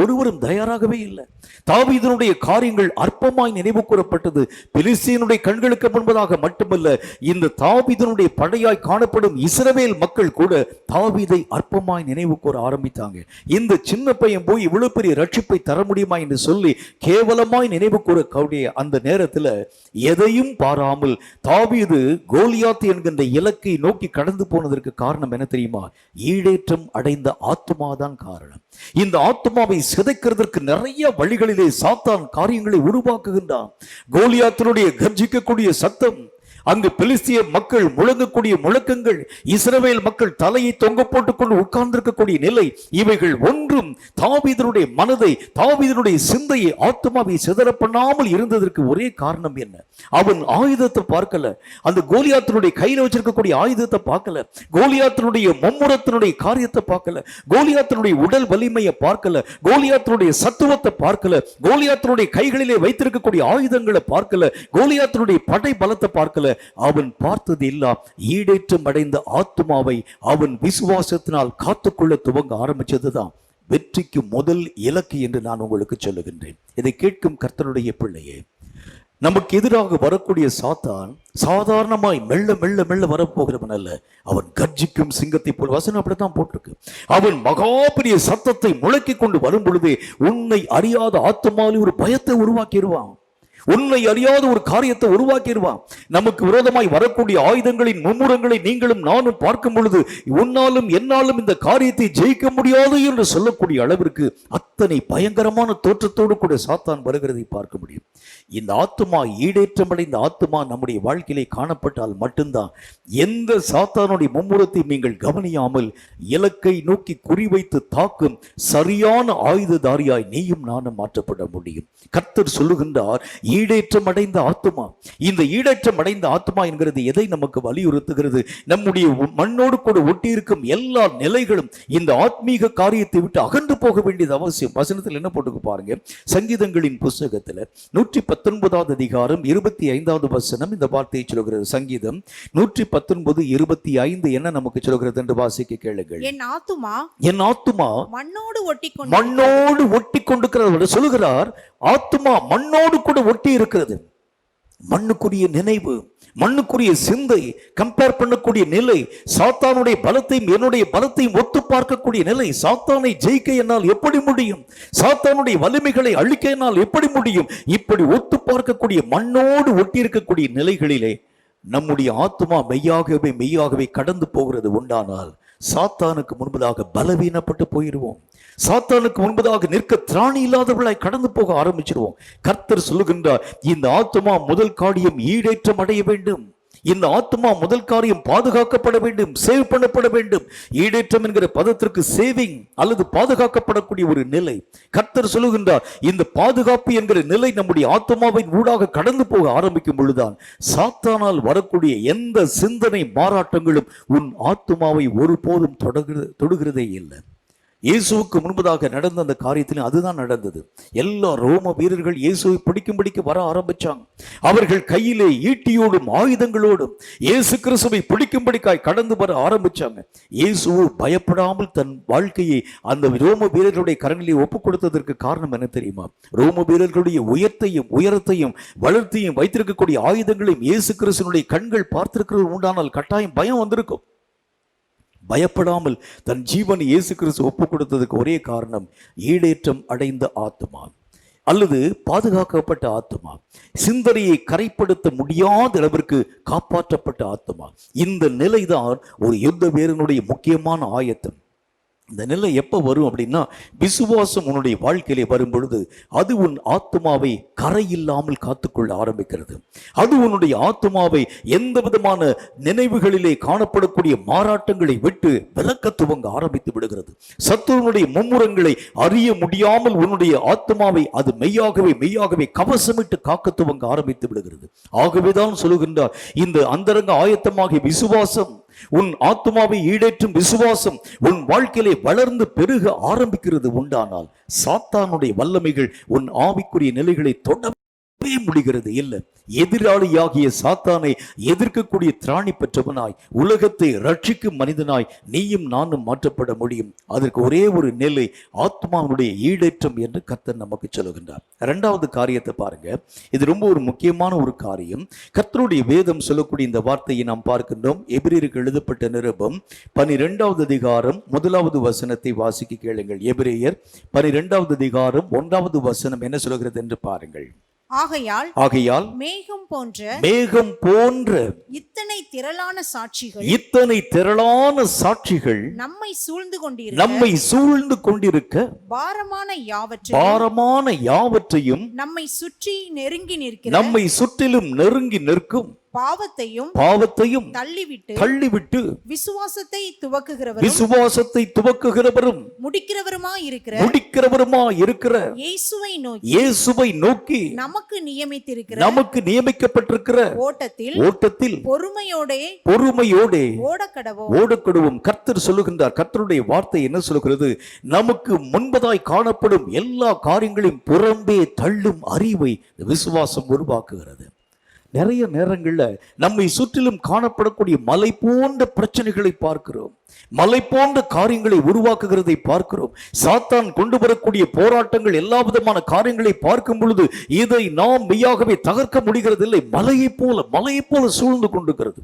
A: ஒருவரும் தயாராகவே இல்லை. தாவீதனுடைய காரியங்கள் அற்பமாய் நினைவு கூறப்பட்டது. பெலிஸ்தியனுடைய கண்களுக்கு முன்பதாக மட்டுமல்ல, இந்த தாவீதனுடைய படையாய் காணப்படும் இஸ்ரவேல் மக்கள் கூட தாவீதை அற்பமாய் நினைவு கூற ஆரம்பித்தாங்க. இந்த சின்ன பையன் போய் இவ்வளவு பெரிய ரட்சிப்பை தர முடியுமா என்று சொல்லி கேவலமாய் நினைவு கூறக்கூடிய அந்த நேரத்தில் எதையும் பாராமல் தாவீது கோலியாத் என்கின்ற இலக்கை நோக்கி கடந்து போனதற்கு காரணம் என்ன தெரியுமா? ஈடேற்றம் அடைந்த ஆத்மாதான் காரணம். இந்த ஆத்மாவை சிதைக்கிறதற்கு நிறைய வழிகளிலே சாத்தான் காரியங்களை உருவாக்குகின்றான். கோலியாத்தினுடைய கர்ஜிக்கக்கூடிய சத்தம், அங்கு பெலிஸ்திய மக்கள் முழங்கக்கூடிய முழக்கங்கள், இஸ்ரவேல் மக்கள் தலையை தொங்க போட்டுக் கொண்டு உட்கார்ந்திருக்கக்கூடிய நிலை, இவைகள் ஒன்றும் தாவீதனுடைய மனதை, தாவீதனுடைய சிந்தையை, ஆத்மாவை சிதற பண்ணாமல் இருந்ததற்கு ஒரே காரணம் என்ன? அவன் ஆயுதத்தை பார்க்கல. அந்த கோலியாத்தினுடைய கையில் வச்சிருக்கக்கூடிய ஆயுதத்தை பார்க்கல. கோலியாத்தினுடைய மும்முரத்தினுடைய காரியத்தை பார்க்கல. கோலியாத்தினுடைய உடல் வலிமையை பார்க்கல. கோலியாத்தினுடைய சத்துவத்தை பார்க்கல. கோலியாத்தினுடைய கைகளிலே வைத்திருக்கக்கூடிய ஆயுதங்களை பார்க்கல. கோலியாத்தினுடைய படை பலத்தை பார்க்கல. அவன் பார்த்தது எல்லாம் ஈடேற்றம் அடைந்த ஆத்மாவை அவன் விசுவாசத்தினால் காத்துக்கொள்ள துவங்க ஆரம்பிச்சதுதான் வெற்றிக்கு முதல் இலக்கு என்று நான் உங்களுக்கு சொல்லுகின்றேன். இதை கேட்கும் கர்த்தருடைய பிள்ளையே, நமக்கு எதிராக வரக்கூடிய சாத்தான் சாதாரணமாய் மெல்ல மெல்ல மெல்ல வரப்போகிறவன் அல்ல. அவன் கர்ஜிக்கும் சிங்கத்தை போல், வசனம் அப்படித்தான் போட்டிருக்கு. அவன் மகா பெரிய சத்தத்தை முழக்கி கொண்டு வரும் பொழுதே உன்னை அறியாத ஆத்மாவில் ஒரு பயத்தை உருவாக்கிடுவான். உன்னை அறியாத ஒரு காரியத்தை உருவாக்கிடுவான். நமக்கு விரோதமாய் வரக்கூடிய ஆயுதங்களின் மும்முரங்களை நீங்களும் நானும் பார்க்கும் பொழுது உன்னாலும் என்னாலும் இந்த காரியத்தை ஜெயிக்க முடியாது என்று சொல்லக்கூடிய அளவிற்கு அத்தனை பயங்கரமான தோற்றத்தோடு கூட சாத்தான் வருகிறதை பார்க்க முடியும். இந்த ஆத்துமா ஈடேற்றமடைந்த ஆத்துமா நம்முடைய வாழ்க்கையிலே காணப்பட்டால் மட்டும்தான் எந்த சாத்தானுடைய மும்முரத்தை நீங்கள் கவனியாமல் இலக்கை நோக்கி குறிவைத்து தாக்கும் சரியான ஆயுததாரியாய் நீயும் நானும் மாற்றப்பட முடியும். கர்த்தர் சொல்லுகின்றார், ஈடேற்றமடைந்த ஆத்துமா. இந்த ஈடேற்றமடைந்த ஆத்துமா என்கிறது எதை நமக்கு வலியுறுத்துகிறது? நம்முடைய மண்ணோடு கூட ஒட்டி இருக்கும் எல்லா நிலைகளும் இந்த ஆத்மீக காரியத்தை விட்டு அகன்று போக வேண்டியது அவசியம். வசனத்தில் என்ன போட்டுக்கு பாருங்க, சங்கீதங்களின் புஸ்தகத்தில் 119 அதிகாரம் 25 வசனம் இந்த வார்த்தையை சொல்கிறது. சங்கீதம் 119:25 என்ன நமக்கு சொல்கிறது என்று வாசிக்க கேளுங்கள். என் ஆத்துமா மண்ணோடு ஒட்டி கொண்டிருக்கிறது சொல்லுகிறார். ஆத்துமா மண்ணோடு கூட ஒட்டி இருக்கிறது. மண்ணுக்குரிய நினைவு, மண்ணுக்குரிய சிந்தை, கம்பேர் பண்ணக்கூடிய நிலை, சாத்தானுடைய பலத்தையும் என்னுடைய பலத்தையும் ஒத்து பார்க்கக்கூடிய நிலை. சாத்தானை ஜெயிக்க என்னால் எப்படி முடியும்? சாத்தானுடைய வலிமைகளை அழிக்க என்னால் எப்படி முடியும்? இப்படி ஒத்து பார்க்கக்கூடிய மண்ணோடு ஒட்டி இருக்கக்கூடிய நிலைகளிலே நம்முடைய ஆத்துமா மெய்யாகவே கடந்து போகிறது உண்டானால் சாத்தானுக்கு முன்பதாக பலவீனப்பட்டு போயிடுவோம். சாத்தானுக்கு முன்பதாக நிற்க திராணி இல்லாதவர்களாய் கடந்து போக ஆரம்பிச்சிருவோம். கர்த்தர் சொல்லுகின்றார், இந்த ஆத்துமா முதல் காரியம் ஈடேற்றம் அடைய வேண்டும். இந்த ஆத்துமா முதல் காரியம் பாதுகாக்கப்பட வேண்டும், சேவ் பண்ணப்பட வேண்டும். ஈடேற்றம் என்கிற பதத்திற்கு சேவிங் அல்லது பாதுகாக்கப்படக்கூடிய ஒரு நிலை. கர்த்தர் சொல்லுகின்றார், இந்த பாதுகாப்பு என்கிற நிலை நம்முடைய ஆத்துமாவின் ஊடாக கடந்து போக ஆரம்பிக்கும் பொழுதுதான் சாத்தானால் வரக்கூடிய எந்த சிந்தனை மாறாட்டங்களும் உன் ஆத்துமாவை ஒருபோதும் தொடுகிறதே இல்லை. இயேசுவுக்கு முன்பதாக நடந்த அந்த காரியத்தில் அதுதான் நடந்தது. எல்லா ரோம வீரர்கள் இயேசுவை பிடிக்கும்படிக்கு வர ஆரம்பிச்சாங்க. அவர்கள் கையிலே ஈட்டியோடும் ஆயுதங்களோடும் இயேசு கிறிஸ்துவை பிடிக்கும்படிக்காய் கடந்து வர ஆரம்பிச்சாங்க. இயேசுவோ பயப்படாமல் தன் வாழ்க்கையை அந்த ரோம வீரர்களுடைய கரங்களில் ஒப்புக் கொடுத்ததற்கு காரணம் என்ன தெரியுமா? ரோம வீரர்களுடைய உயரத்தையும் வளர்த்தியும் வைத்திருக்கக்கூடிய ஆயுதங்களையும் இயேசு கிறிஸ்துவினுடைய கண்கள் பார்த்திருக்கிறது உண்டானால் கட்டாயம் பயம் வந்திருக்கும். பயப்படாமல் தன் ஜீவனை இயேசு கிறிஸ்து ஒப்பு கொடுத்ததுக்கு ஒரே காரணம் ஈடேற்றம் அடைந்த ஆத்துமா அல்லது பாதுகாக்கப்பட்ட ஆத்துமா, சிந்தனையை கரைப்படுத்த முடியாத அளவிற்கு காப்பாற்றப்பட்ட ஆத்துமா. இந்த நிலைதான் ஒரு யுத்த வீரனுடைய முக்கியமான ஆயத்தம். இந்த நிலை எப்போ வரும் அப்படின்னா, விசுவாசம் உன்னுடைய வாழ்க்கையிலே வரும் பொழுது அது உன் ஆத்துமாவை கரையில்லாமல் காத்துக்கொள்ள ஆரம்பிக்கிறது. அது உன்னுடைய ஆத்துமாவை எந்த விதமான நினைவுகளிலே காணப்படக்கூடிய மாறாட்டங்களை விட்டு விலக்க துவங்க ஆரம்பித்து விடுகிறது. சத்துருனுடைய மும்முரங்களை அறிய முடியாமல் உன்னுடைய ஆத்துமாவை அது மெய்யாகவே கவசமிட்டு காக்க துவங்க ஆரம்பித்து விடுகிறது. ஆகவேதான் சொல்லுகின்றார், இந்த அந்தரங்க ஆயத்தமாகிய விசுவாசம், உன் ஆத்துமாவை ஈடேற்றும் விசுவாசம் உன் வாழ்க்கையிலே வளர்ந்து பெருக ஆரம்பிக்கிறது உண்டானால் சாத்தானுடைய வல்லமைகள் உன் ஆவிக்குரிய நிலைகளை தொடவே முடிகிறது இல்லை. எதிராளியாகிய சாத்தானை எதிர்க்கக்கூடிய திராணி பெற்றவனாய் உலகத்தை ரட்சிக்கும் மனிதனாய் நீயும் நானும் மாற்றப்பட முடியும். அதற்கு ஒரே ஒரு நிலை, ஆத்மாவுடைய ஈடேற்றம் என்று கர்த்தர் நமக்கு சொல்லுகின்றார். இரண்டாவது காரியத்தை பாருங்க, இது ரொம்ப ஒரு முக்கியமான ஒரு காரியம். கர்த்தருடைய வேதம் சொல்லக்கூடிய இந்த வார்த்தையை நாம் பார்க்கின்றோம். எபிரேயருக்கு எழுதப்பட்ட நிருபம் 12வது அதிகாரம் 1வது வசனத்தை வாசிக்க கேளுங்கள். எபிரேயர் 12வது அதிகாரம் 1வது வசனம் என்ன சொல்கிறது என்று பாருங்கள். ஆகையால் மேகம் போன்ற இத்தனை திரளான சாட்சிகள் நம்மை சூழ்ந்து கொண்டிருக்க பாரமான யாவற்றையும் நம்மை சுற்றிலும் நெருங்கி நிற்கும் பாவத்தையும் தள்ளிவிட்டு விசுவாசத்தை துவக்குகிறவரும் முடிக்கிறவருமாய் இருக்கிற இயேசுவை நோக்கி நமக்கு நியமிக்கப்பட்டிருக்கிற ஓட்டத்தில் பொறுமையோடே ஓடக்கடவும். கர்த்தர் சொல்லுகின்றார், கர்த்தருடைய வார்த்தை என்ன சொல்கிறது? நமக்கு முன்பதாய் காணப்படும் எல்லா காரியங்களையும் புறம்பே தள்ளும் அறிவை விசுவாசம் உருவாக்குகிறது. நிறைய நேரங்களில் நம்மை சுற்றிலும் காணப்படக்கூடிய மலை போன்ற பிரச்சனைகளை பார்க்கிறோம், மலை போன்ற காரியங்களை உருவாக்குகிறதை பார்க்கிறோம். சாத்தான் கொண்டு வரக்கூடிய போராட்டங்கள், எல்லா விதமான காரியங்களை பார்க்கும் பொழுது இதை நாம் மெய்யாகவே தகர்க்க முடிகிறது இல்லை. மலையை போல சூழ்ந்து கொண்டிருக்கிறது.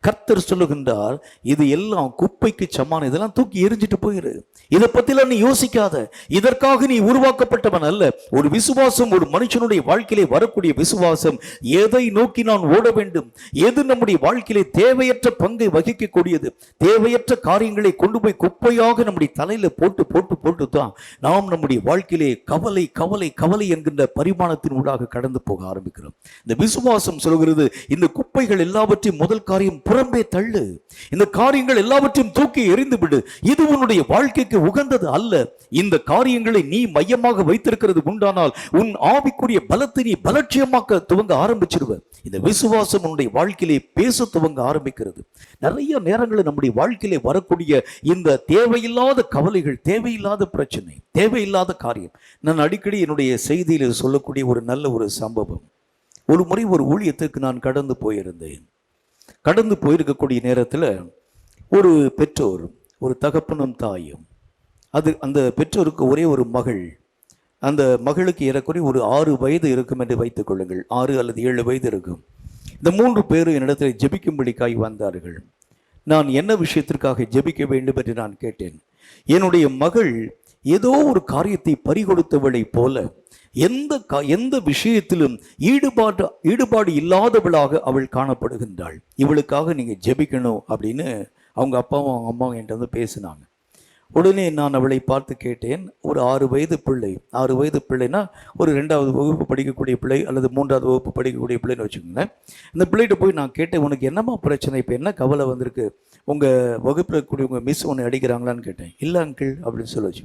A: கர்த்தர் சொல்லுகின்றார், இது எல்லாம் குப்பைக்கு சமான, இதெல்லாம் தூக்கி எரிஞ்சிட்டு போயிரு. இதை பத்திலாம் நீ யோசிக்காத. இதற்காக நீ உருவாக்கப்பட்டவன் அல்ல. ஒரு விசுவாசம், ஒரு மனுஷனுடைய வாழ்க்கையிலே வரக்கூடிய விசுவாசம், எதை நோக்கி நான் ஓட வேண்டும், எது நம்முடைய வாழ்க்கையிலே தேவையற்ற பங்கை வகிக்கக்கூடியது, தேவையற்ற காரியங்களை கொண்டு போய் குப்பையாக நம்முடைய தலையில போட்டு போட்டு போட்டு தான் நாம் நம்முடைய வாழ்க்கையிலே கவலை கவலை கவலை என்கின்ற பரிமாணத்தின் ஊடாக கடந்து போக ஆரம்பிக்கிறோம். இந்த விசுவாசம் சொல்கிறது, இந்த குப்பைகள் எல்லாவற்றையும் முதல் காரியம் புறம்பே தள்ளு. இந்த காரியங்கள் எல்லாவற்றையும் தூக்கி எறிந்து விடு. இது உன்னுடைய வாழ்க்கைக்கு உகந்தது அல்ல. இந்த காரியங்களை நீ மையமாக வைத்திருக்கிறது உண்டானால் உன் ஆவிக்குரிய பலத்தை நீ பலட்சியமாக்க துவங்க ஆரம்பிச்சிருவ. இந்த விசுவாசம் உன்னுடைய வாழ்க்கையிலே பேச துவங்க ஆரம்பிக்கிறது. நிறைய நேரங்களில் நம்முடைய வாழ்க்கையிலே வரக்கூடிய இந்த தேவையில்லாத கவலைகள், தேவையில்லாத பிரச்சனை, தேவையில்லாத காரியம். நான் அடிக்கடி என்னுடைய செய்தியில் சொல்லக்கூடிய ஒரு நல்ல ஒரு சம்பவம். ஒரு முறை ஒரு ஊழியத்துக்கு நான் கடந்து போயிருந்தேன். கடந்து போயிருக்கக்கூடிய நேரத்தில் ஒரு பெற்றோர், ஒரு தகப்பனும் தாயும், அந்த பெற்றோருக்கு ஒரே ஒரு மகள். அந்த மகளுக்கு ஏறக்குறைய ஒரு 6 வயது இருக்கும் என்று வைத்துக் கொள்ளுங்கள். 6 அல்லது 7 வயது இருக்கும். இந்த 3 பேரும் என்னிடத்தில் ஜெபிக்கும்படிக்காய் வந்தார்கள். நான் என்ன விஷயத்திற்காக ஜெபிக்க வேண்டும் என்று நான் கேட்டேன். என்னுடைய மகள் ஏதோ ஒரு காரியத்தை பறிகொடுத்தவளை போல எந்த விஷயத்திலும் ஈடுபாடு இல்லாதவளாக அவள் காணப்படுகின்றாள். இவளுக்காக நீங்க ஜெபிக்கணும் அப்படின்னு அவங்க அப்பாவும் அவங்க அம்மாவும் என்கிட்ட வந்து பேசினாங்க. உடனே நான் அவளை பார்த்து கேட்டேன். ஒரு 6 வயது பிள்ளை, 6 வயது பிள்ளைனா ஒரு 2வது வகுப்பு படிக்கக்கூடிய பிள்ளை அல்லது 3வது வகுப்பு படிக்கக்கூடிய பிள்ளைன்னு வச்சுக்கோங்களேன். இந்த பிள்ளைகிட்ட போய் நான் கேட்டேன், உனக்கு என்னம்மா பிரச்சனை, இப்போ என்ன கவலை வந்திருக்கு, உங்கள் வகுப்பில் இருக்கக்கூடிய உங்கள் மிஸ் உன்னை அடிக்கிறாங்களான்னு கேட்டேன். இல்லை அங்கிள் அப்படின்னு சொல்லிச்சு.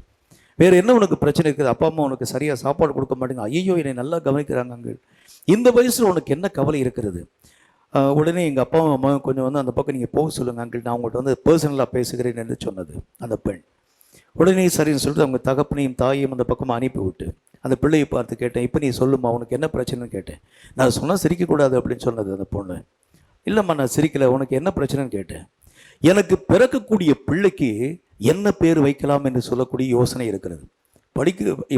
A: வேறு என்ன உனக்கு பிரச்சனை இருக்குது, அப்பா அம்மா உனக்கு சரியாக சாப்பாடு கொடுக்க மாட்டேங்க, ஐயோ என்னை நல்லா கவனிக்கிறாங்க அங்கிள், இந்த வயசில் உனக்கு என்ன கவலை இருக்கிறது. உடனே எங்கள் அப்பாவும் அம்மாவும் கொஞ்சம் வந்து அந்த பக்கம் நீங்கள் போக சொல்லுங்கள் அங்கிள், நான் உங்கள்கிட்ட வந்து பர்சனலாக பேசுகிறேன் என்று சொன்னது அந்த பெண். உடனே சரின்னு சொல்லிட்டு அவங்க தகப்பனையும் தாயையும் அந்த பக்கம் அனுப்பி விட்டு அந்த பிள்ளையை பார்த்து கேட்டேன், இப்போ நீ சொல்லுமா உனக்கு என்ன பிரச்சனைன்னு கேட்டேன். நான் சொன்னால் சிரிக்கக்கூடாது அப்படின்னு சொன்னது அந்த பொண்ணு. இல்லைம்மா நான் சிரிக்கலை, உனக்கு என்ன பிரச்சனைன்னு கேட்டேன். எனக்கு பிறக்கக்கூடிய பிள்ளைக்கு என்ன பேர் வைக்கலாம் என்று சொல்லக்கூடிய யோசனை இருக்கிறது.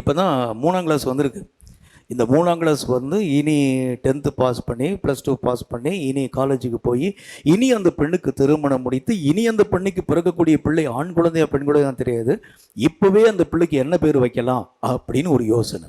A: இப்போ தான் 3ஆம் கிளாஸ் வந்திருக்கு. இந்த 3ஆம் கிளாஸ் வந்து இனி 10th பாஸ் பண்ணி +2 பாஸ் பண்ணி இனி காலேஜுக்கு போய் இனி அந்த பெண்ணுக்கு திருமணம் முடித்து இனி அந்த பெண்ணுக்கு பிறக்கக்கூடிய பிள்ளை ஆண் குழந்தையா பெண் குழந்தையா தெரியாது. இப்போவே அந்த பிள்ளைக்கு என்ன பேர் வைக்கலாம் அப்படின்னு ஒரு யோசனை.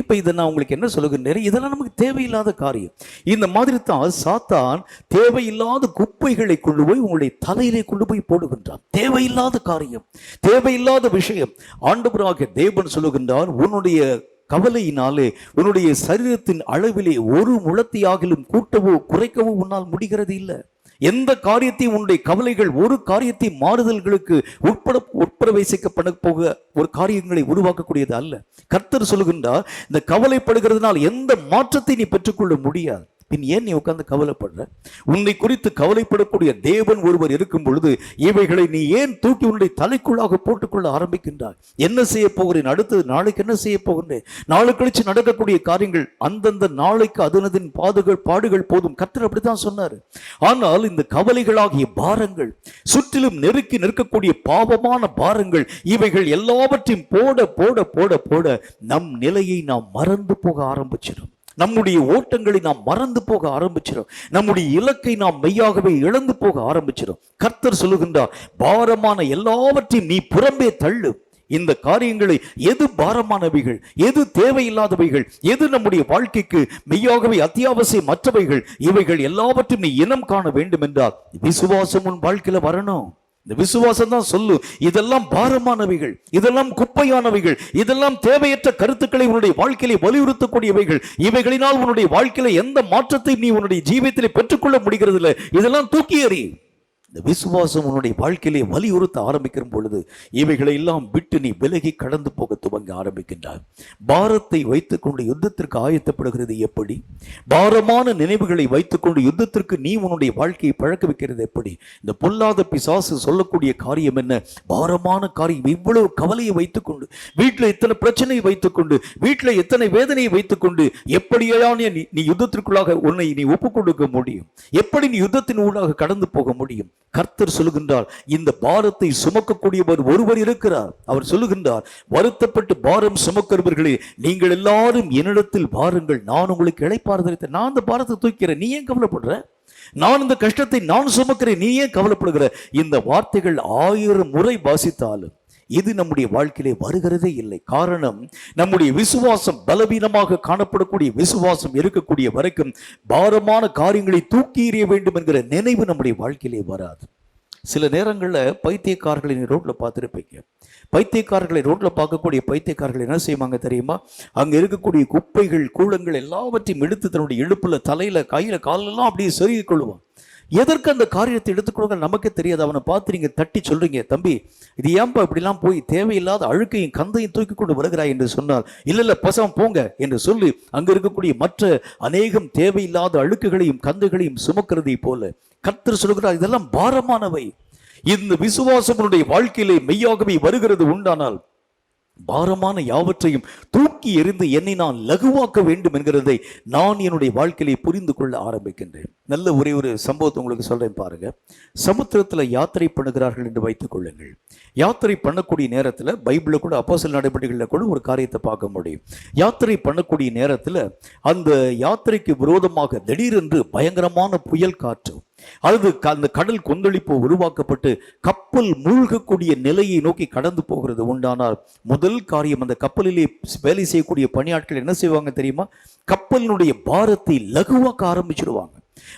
A: இப்போ இதை நான் உங்களுக்கு என்ன சொல்லுகின்றேன், இதெல்லாம் நமக்கு தேவையில்லாத காரியம். இந்த மாதிரி தான் சாத்தான் தேவையில்லாத குப்பைகளை கொண்டு போய் உங்களுடைய தலையிலே கொண்டு போய் போடுகின்றான். தேவையில்லாத காரியம், தேவையில்லாத விஷயம். ஆண்டவராகிய தேவன் சொல்லுகின்றார், உன்னுடைய கவலையினாலே உன்னுடைய சரீரத்தின் அளவிலே ஒரு முழத்தையாகிலும் கூட்டவோ குறைக்கவோ உன்னால் முடிகிறது இல்லை. எந்த காரியத்தையும் உன்னுடைய கவலைகள் ஒரு காரியத்தை மாறுதல்களுக்கு உட்பிரவேசிக்கப்பட போக ஒரு காரியங்களை உருவாக்கக்கூடியது அல்ல. கர்த்தர் சொல்லுகின்றார், இந்த கவலைப்படுகிறதுனால் எந்த மாற்றத்தை நீ பெற்றுக்கொள்ள முடியாது. பின் ஏன் நீ உட்கார்ந்து கவலைப்படுற? உன்னை குறித்து கவலைப்படக்கூடிய தேவன் ஒருவர் இருக்கும் பொழுது இவைகளை நீ ஏன் தூக்கி உன்னுடைய தலைக்குள்ளாக போட்டுக்கொள்ள ஆரம்பிக்கின்றாய்? என்ன செய்ய போகிறேன், அடுத்தது நாளைக்கு என்ன செய்ய போகின்றேன், நாளை கழிச்சு நடக்கக்கூடிய காரியங்கள் அந்தந்த நாளைக்கு அதனதின் பாடுகள் போதும். கர்த்தர் அப்படித்தான் சொன்னார். ஆனால் இந்த கவலைகளாகிய பாரங்கள், சுற்றிலும் நெருக்கி நிற்கக்கூடிய பாவமான பாரங்கள், இவைகள் எல்லாவற்றையும் போட போட போட போட நம் நிலையை நாம் மறந்து போக ஆரம்பிச்சிடும். நம்முடைய ஓட்டங்களை நாம் மறந்து போக ஆரம்பிச்சிடும். நம்முடைய இலக்கை நாம் மெய்யாகவே இழந்து போக ஆரம்பிச்சிடும். கர்த்தர் சொல்லுகின்றார், பாரமான எல்லாவற்றையும் நீ புறம்பே தள்ளு. இந்த காரியங்களை, எது பாரமானவைகள், எது தேவையில்லாதவைகள், எது நம்முடைய வாழ்க்கைக்கு மெய்யாகவே அத்தியாவசியமற்றவைகள், இவைகள் எல்லாவற்றையும் நீ இனம் காண வேண்டும் என்றால் விசுவாசம் உன் வாழ்க்கையில வரணும். இந்த விசுவாசம் தான் சொல்லு, இதெல்லாம் பாரமானவைகள், இதெல்லாம் குப்பையானவைகள், இதெல்லாம் தேவையற்ற கருத்துக்களை உன்னுடைய வாழ்க்கையிலே வலியுறுத்தக்கூடியவைகள், இவைகளினால் உன்னுடைய வாழ்க்கையில எந்த மாற்றத்தை நீ உன்னுடைய ஜீவியத்திலே பெற்றுக்கொள்ள முடிகிறது இல்லை, இதெல்லாம் தூக்கி எறி. இந்த விசுவாசம் உன்னுடைய வாழ்க்கையிலே வலியுறுத்த ஆரம்பிக்கிற பொழுது இவைகளை எல்லாம் விட்டு நீ விலகி கடந்து போக துவங்க ஆரம்பிக்கின்றாய். பாரத்தை வைத்துக்கொண்டு யுத்தத்திற்கு ஆயத்தப்படுகிறது எப்படி? பாரமான நினைவுகளை வைத்துக்கொண்டு யுத்தத்திற்கு நீ உன்னுடைய வாழ்க்கையை பழக்க வைக்கிறது எப்படி? இந்த பொல்லாத பிசாசு சொல்லக்கூடிய காரியம் என்ன? பாரமான காரியம், இவ்வளவு கவலையை வைத்துக்கொண்டு, வீட்டில் இத்தனை பிரச்சனையை வைத்துக்கொண்டு, வீட்டில் எத்தனை வேதனையை வைத்துக்கொண்டு எப்படியா நீ யுத்தத்திற்குள்ளாக உன்னை நீ ஒப்புக் கொடுக்க முடியும்? எப்படி நீ யுத்தத்தின் ஊடாக கடந்து போக முடியும்? கர்த்தர் சொல்லுகின்றார், இந்த பாரத்தை சுமக்கக்கூடியவர் ஒருவர் இருக்கிறார். அவர் சொல்லுகின்றார், வருத்தப்பட்டு பாரம் சுமக்கிறவர்களே, நீங்கள் எல்லாரும் என்னிடத்தில் வாருங்கள், நான் உங்களுக்கு இளைப்பாறுதலை. நான் அந்த பாரத்தை தூக்கிறேன், நீ ஏன் கவலைப்படுற? நான் இந்த கஷ்டத்தை நான் சுமக்கிறேன், நீ ஏன் கவலைப்படுகிற? இந்த வார்த்தைகள் 1000 முறை வாசித்தாலும் இது நம்முடைய வாழ்க்கையிலே வருகிறதே இல்லை. காரணம், நம்முடைய விசுவாசம் பலவீனமாக காணப்படக்கூடிய விசுவாசம் இருக்கக்கூடிய வரைக்கும் பாரமான காரியங்களை தூக்கி எறிய வேண்டும் என்கிற நினைவு நம்முடைய வாழ்க்கையிலே வராது. சில நேரங்களில் பைத்தியக்காரர்களை ரோட்ல பார்த்துருப்பீங்க. பைத்தியக்காரர்களை ரோட்ல பார்க்கக்கூடிய பைத்தியக்காரர்கள் என்ன செய்வாங்க தெரியுமா? அங்க இருக்கக்கூடிய குப்பைகள் கூளங்கள் எல்லாவற்றையும் எடுத்து தன்னுடைய இடுப்புல, தலையில, கையில, காலெல்லாம் அப்படியே செருகி கொள்வான். எதற்கு அந்த காரியத்தை எடுத்துக்கொள்ளுங்க நமக்கே தெரியாது. அவனை பார்த்து நீங்க தட்டி சொல்றீங்க, தம்பி இது ஏன்பா இப்படிலாம் போய் தேவையில்லாத அழுக்கையும் கந்தையும் தூக்கி கொண்டு வருகிறாய் என்று சொன்னால், இல்ல பசம் போங்க என்று சொல்லி அங்க இருக்கக்கூடிய மற்ற அநேகம் தேவையில்லாத அழுக்குகளையும் கந்தைகளையும் சுமக்கிறதை போல கர்த்தர் சொல்கிறார், இதெல்லாம் பாரமானவை. இந்த விசுவாசத்தினுடைய வாழ்க்கையிலே மெய்யாகவே வருகிறது உண்டானால் பாரமான யாவற்றையும் தூக்கி எறிந்து என்னை நான் லகுவாக்க வேண்டும் என்கிறதை நான் என்னுடைய வாழ்க்கையிலே புரிந்து கொள்ள ஆரம்பிக்கின்றேன். நல்ல ஒரு சம்பவத்தை உங்களுக்கு சொல்றேன் பாருங்க. சமுத்திரத்தில் யாத்திரை பண்ணுகிறார்கள் என்று வைத்துக் கொள்ளுங்கள். யாத்திரை பண்ணக்கூடிய நேரத்தில் பைபிளில் கூட அப்போஸ்தலர் நடவடிக்கைகளில் கூட ஒரு காரியத்தை பார்க்க முடியும். யாத்திரை பண்ணக்கூடிய நேரத்தில் அந்த யாத்திரைக்கு விரோதமாக திடீரென்று பயங்கரமான புயல் காற்று, அல்லது அந்த கடல் கொந்தளிப்பு உருவாக்கப்பட்டு கப்பல் மூழ்கக்கூடிய நிலையை நோக்கி கடந்து போகிறது உண்டானால் முதல் காரியம், அந்த கப்பலிலே வேலை செய்யக்கூடிய பணியாட்கள் என்ன செய்வாங்க தெரியுமா? கப்பலினுடைய பாரத்தை லகுவாக்க ஆரம்பிச்சிடுவாங்க.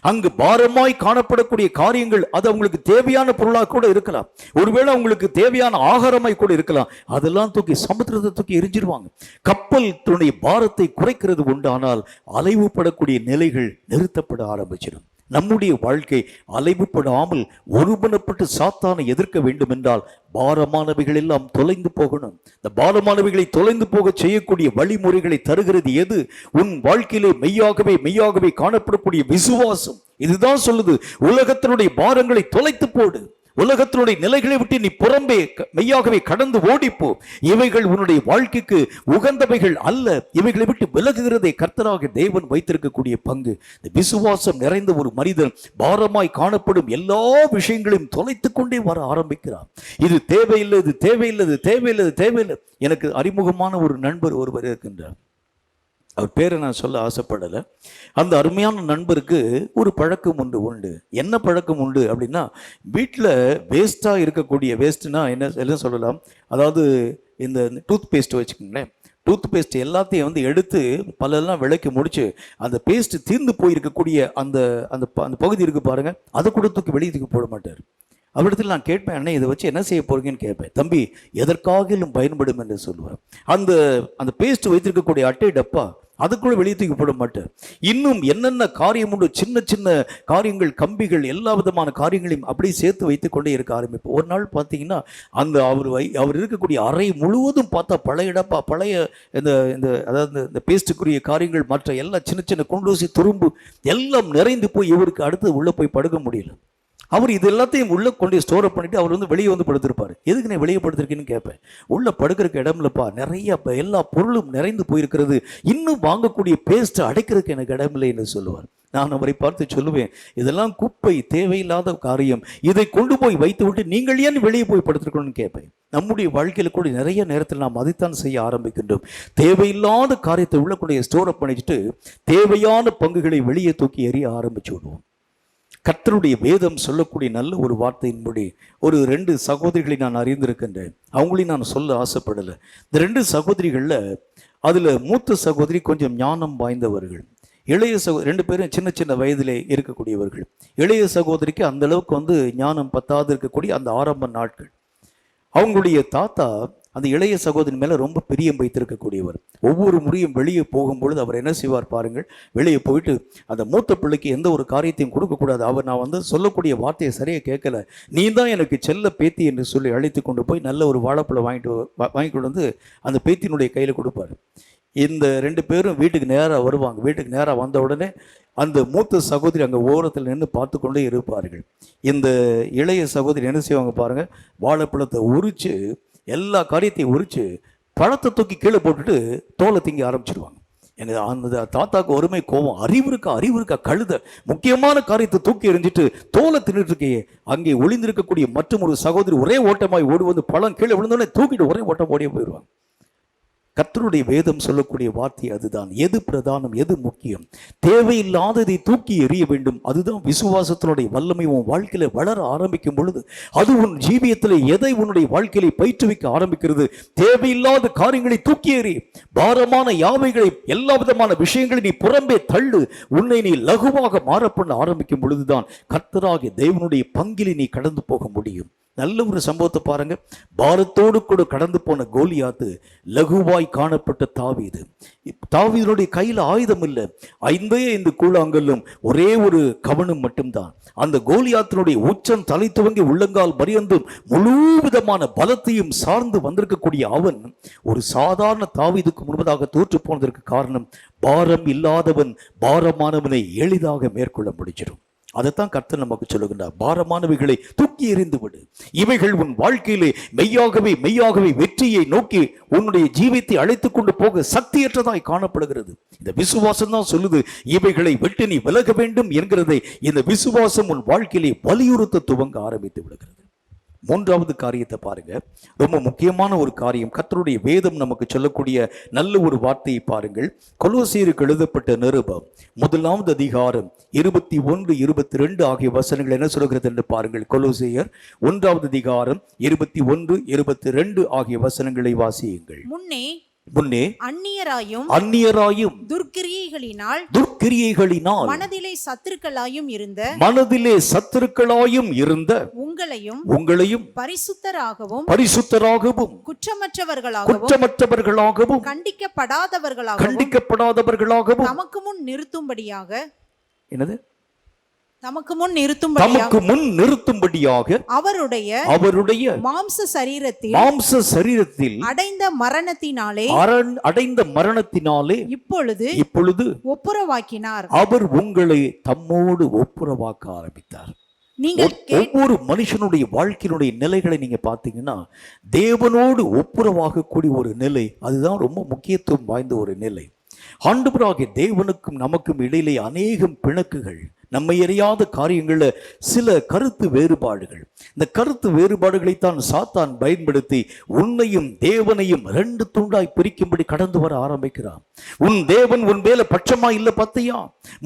A: அங்கு பாரமாய் காணப்படக்கூடிய காரியங்கள் அது அவங்களுக்கு தேவையான பொருளாக கூட இருக்கலாம், ஒருவேளை அவங்களுக்கு தேவையான ஆகாரமாய் கூட இருக்கலாம். அதெல்லாம் தூக்கி சமுத்திரத்தை தூக்கி எரிஞ்சிருவாங்க. கப்பல் தன்னுடைய பாரத்தை குறைக்கிறது உண்டானால் அலைவுபடக்கூடிய நிலைகள் நிறுத்தப்பட ஆரம்பிச்சிடும். நம்முடைய வாழ்க்கை அலைவுபடாமல் ஒருமனப்பட்டு சாத்தானை எதிர்க்க வேண்டும் என்றால் பாரமானவைகள் எல்லாம் தொலைந்து போகணும். இந்த பாரமானவைகளை தொலைந்து போக செய்யக்கூடிய வழிமுறைகளை தருகிறது எது? உன் வாழ்க்கையிலே மெய்யாகவே காணப்படக்கூடிய விசுவாசம். இதுதான் சொல்லுது, உலகத்தினுடைய பாரங்களை தொலைத்து போடு, உலகத்தினுடைய நிலைகளை விட்டு நீ புறம்பே மெய்யாகவே கடந்து ஓடிப்போ. இவைகள் உன்னுடைய வாழ்க்கைக்கு உகந்தவைகள் அல்ல. இவைகளை விட்டு விலகுகிறதை கர்த்தராக தேவன் வைத்திருக்கக்கூடிய பங்கு. விசுவாசம் நிறைந்த ஒரு மனிதன் பாரமாய் காணப்படும் எல்லா விஷயங்களையும் தொலைத்து கொண்டே வர ஆரம்பிக்கிறான். இது தேவையில்லை, இது தேவையில்லை, இது தேவையில்லை, இது தேவையில்லை. எனக்கு அறிமுகமான ஒரு நண்பர் ஒருவர் இருக்கின்றார். அவர் பேரை நான் சொல்ல ஆசைப்படலை. அந்த அருமையான நண்பருக்கு ஒரு பழக்கம் உண்டு. என்ன பழக்கம் உண்டு அப்படின்னா, வீட்டில் வேஸ்ட்டாக இருக்கக்கூடிய, வேஸ்ட்னா என்ன சொல்லலாம், அதாவது இந்த டூத் பேஸ்ட் வச்சுக்கோங்களேன், டூத் பேஸ்ட் எல்லாத்தையும் எடுத்து பலெல்லாம் விளக்கி முடிச்சு அந்த பேஸ்ட் தீர்ந்து போயிருக்கக்கூடிய அந்த அந்த அந்த பகுதி இருக்குது பாருங்க, அதை கூட தூக்கி வெளியே தூக்கி போட மாட்டார். அவரிடத்தில் நான் கேட்பேன், அண்ணே இதை வச்சு என்ன செய்ய போறீங்கன்னு கேட்பேன். தம்பி எதற்காகிலும் பயன்படும் என்று சொல்லுவார். அந்த அந்த பேஸ்ட் வைத்திருக்கக்கூடிய அட்டை டப்பா அதுக்குள்ள வெளியே தூக்கி போட மாட்டார். இன்னும் என்னென்ன காரியம் உண்டு, சின்ன சின்ன காரியங்கள், கம்பிகள், எல்லா விதமான காரியங்களையும் அப்படியே சேர்த்து வைத்து கொண்டே இருக்க ஆரம்பிப்போம். ஒரு நாள் பார்த்தீங்கன்னா அந்த அவர் இருக்கக்கூடிய அறை முழுவதும் பார்த்தா பழைய டப்பா, பழைய இந்த அதாவது இந்த பேஸ்ட்டுக்குரிய காரியங்கள், மற்ற எல்லா சின்ன சின்ன குண்டூசி துரும்பு எல்லாம் நிறைந்து போய் இவருக்கு அடுத்து உள்ளே போய் படுக்க முடியல. அவர் இது எல்லாத்தையும் உள்ள கொண்டு ஸ்டோர் பண்ணிட்டு அவர் வெளியே படுத்திருப்பாரு. எதுக்கு நான் வெளியே படுத்திருக்கேன்னு கேட்பேன். உள்ள படுக்கிறதுக்கு இடம் இல்லப்பா, நிறைய எல்லா பொருளும் நிறைந்து போயிருக்கிறது, இன்னும் வாங்கக்கூடிய பேஸ்ட் அடைக்கிறதுக்கு எனக்கு இடம் இல்லை என்று சொல்லுவார். நான் அவரை பார்த்து சொல்லுவேன், இதெல்லாம் குப்பை, தேவையில்லாத காரியம், இதை கொண்டு போய் வைத்து விட்டு நீங்கள் ஏன் வெளியே போய் படுத்திருக்கணும்னு கேட்பேன். நம்முடைய வாழ்க்கையில கூட நிறைய நேரத்தில் நாம் அதைத்தான் செய்ய ஆரம்பிக்கின்றோம். தேவையில்லாத காரியத்தை உள்ள கொண்டு ஸ்டோர் பண்ணிட்டு தேவையான பங்குகளை வெளியே தூக்கி எறிய ஆரம்பிச்சு விடுவோம். கர்த்தருடைய வேதம் சொல்லக்கூடிய நல்ல ஒரு வார்த்தையின்படி ஒரு 2 சகோதரிகளை நான் அறிந்திருக்கின்றேன். அவங்களையும் நான் சொல்ல ஆசைப்படலை. இந்த 2 சகோதரிகளில் அதில் மூத்த சகோதரி கொஞ்சம் ஞானம் வாய்ந்தவர்கள், இளைய 2 பேரும் சின்ன சின்ன வயதிலே இருக்கக்கூடியவர்கள். இளைய சகோதரிக்கு அந்த அளவுக்கு ஞானம் பத்தாது இருக்கக்கூடிய அந்த ஆரம்ப நாட்கள். அவங்களுடைய தாத்தா அந்த இளைய சகோதரி மேலே ரொம்ப பிரியம் வைத்திருக்கக்கூடியவர். ஒவ்வொரு முறையும் வெளியே போகும்பொழுது அவர் என்ன செய்வார் பாருங்கள், வெளியே போயிட்டு அந்த மூத்த பிள்ளைக்கு எந்த ஒரு காரியத்தையும் கொடுக்கக்கூடாது. அவர் நான் சொல்லக்கூடிய வார்த்தையை சரியாக கேட்கல, நீ தான் எனக்கு செல்ல பேத்தி என்று சொல்லி அழைத்து கொண்டு போய் நல்ல ஒரு வாழைப்பழம் வாங்கிட்டு அந்த பேத்தினுடைய கையில் கொடுப்பார். இந்த 2 பேரும் வீட்டுக்கு நேராக வருவாங்க. வீட்டுக்கு நேராக வந்த உடனே அந்த மூத்த சகோதரி அங்கே ஓரத்தில் நின்று பார்த்து கொண்டே இருப்பார்கள். இந்த இளைய சகோதரி என்ன செய்வாங்க பாருங்கள், வாழைப்பழத்தை உரித்து எல்லா காரியத்தையும் உரித்து பழத்தை தூக்கி கீழே போட்டுட்டு தோலை திங்க ஆரம்பிச்சிடுவாங்க. எனக்கு அந்த தாத்தாக்கு ஒருமை கோபம், அறிவு இருக்கா கழுத, முக்கியமான காரியத்தை தூக்கி எறிஞ்சிட்டு தோலை தின்னுட்டு இருக்கே. அங்கே ஒளிந்திருக்கக்கூடிய மற்றும் ஒரு சகோதரி ஒரே ஓட்டமாய் ஓடி வந்து பழம் கீழே விழுந்தோடனே தூக்கிட்டு ஒரே ஓட்டம் ஓடியே போயிடுவாங்க. கர்த்தருடைய வேதம் சொல்லக்கூடிய வார்த்தை அதுதான். எது பிரதானம், எது முக்கியம், தேவையில்லாததை தூக்கி எறிய வேண்டும். அதுதான் விசுவாசத்தினுடைய வல்லமை. உன் வாழ்க்கையில வளர ஆரம்பிக்கும் பொழுது அது உன் ஜீவியத்தில் எதை உன்னுடைய வாழ்க்கையில பயிற்றுவிக்க ஆரம்பிக்கிறது. தேவையில்லாத காரியங்களை தூக்கி எறி, பாரமான யாவைகளை, எல்லா விதமான விஷயங்களை நீ புறம்பே தள்ளு. உன்னை நீ லகுவாக மாறப்பண்ண ஆரம்பிக்கும் பொழுதுதான் கர்த்தராகிய தேவனுடைய பங்கிலே நீ கடந்து போக முடியும். நல்ல ஒரு சம்பவத்தை பாருங்க. பாரத்தோடு கூட கடந்து போன கோலியாத்து லகுவாய் காணப்பட்ட தாவீது. தாவீதுடைய கையில் ஆயுதம் இல்லை, 5 கூழாங்கல்லும் ஒரே ஒரு கவனம் மட்டும்தான். அந்த கோலியாத்தினுடைய உச்சம் தலை துவங்கி உள்ளங்கால் பரியந்தும் முழு விதமான பலத்தையும் சார்ந்து வந்திருக்கக்கூடிய அவன் ஒரு சாதாரண தாவீதுக்கு முன்பதாக தோற்று போனதற்கு காரணம், பாரம் இல்லாதவன் பாரமானவனை எளிதாக மேற்கொள்ள முடிச்சிடும். அதைத்தான் கர்த்தர் நமக்கு சொல்லுகின்றார். பாரமானவைகளை தூக்கி எறிந்து விடு. இவைகள் உன் வாழ்க்கையிலே மெய்யாகவே வெற்றியை நோக்கி உன்னுடைய ஜீவித்தை அழைத்துக் கொண்டு போக சக்தியற்றதாய் காணப்படுகிறது. இந்த விசுவாசம் தான் சொல்லுது, இவைகளை விட்டு நீ விலக வேண்டும் என்கிறதை இந்த விசுவாசம் உன் வாழ்க்கையிலே வலியுறுத்த துவங்க ஆரம்பித்து விடுகிறது. 3வது காரியத்தை பாருங்க, ரொம்ப முக்கியமான ஒரு காரியம். கர்த்தருடைய வேதம் நமக்கு சொல்லக்கூடிய நல்ல ஒரு வார்த்தையை பாருங்கள். கொலோசியருக்கு எழுதப்பட்ட நிருபம் 1வது அதிகாரம் 21, 22 ஆகிய வசனங்கள் என்ன சொல்கிறது என்று பாருங்கள். கொலோசியர் 1வது அதிகாரம் 21, 22 ஆகிய வசனங்களை வாசியுங்கள். முன்னே அந்நியராயும் துர்க்கிரியைகளினால் மனதிலே சத்துருக்களாயும் இருந்த உங்களையும் பரிசுத்தராகவும் குற்றமற்றவர்களாகவும் கண்டிக்கப்படாதவர்களாகவும் நமக்கு முன் நிறுத்தும்படியாக அவருடைய மாம்ச சரீரத்தில் அடைந்த மரணத்தினாலே இப்பொழுது ஒப்புரவாக்கினார். அவர் உங்களை தம்மோடு ஒப்புரவாக்க ஆரம்பித்தார். ஒவ்வொரு மனுஷனுடைய வாழ்க்கையினுடைய நிலைகளை நீங்க பார்த்தீங்கன்னா, தேவனோடு ஒப்புரவாகக்கூடிய ஒரு நிலை, அதுதான் ரொம்ப முக்கியத்துவம் வாய்ந்த ஒரு நிலை. ஆண்டவராகிய தேவனுக்கும் நமக்கும் இடையிலே அநேகம் பிணக்குகள், நம்மை அறியாத காரியங்கள்ல சில கருத்து வேறுபாடுகள். இந்த கருத்து வேறுபாடுகளைத்தான் சாத்தான் பயன்படுத்தி உன்னையும் தேவனையும் 2 துண்டாய் பிரிக்கும்படி கடந்து வர ஆரம்பிக்கிறான். உன் தேவன் உன் மேல பட்சமா இல்ல பார்த்தியா?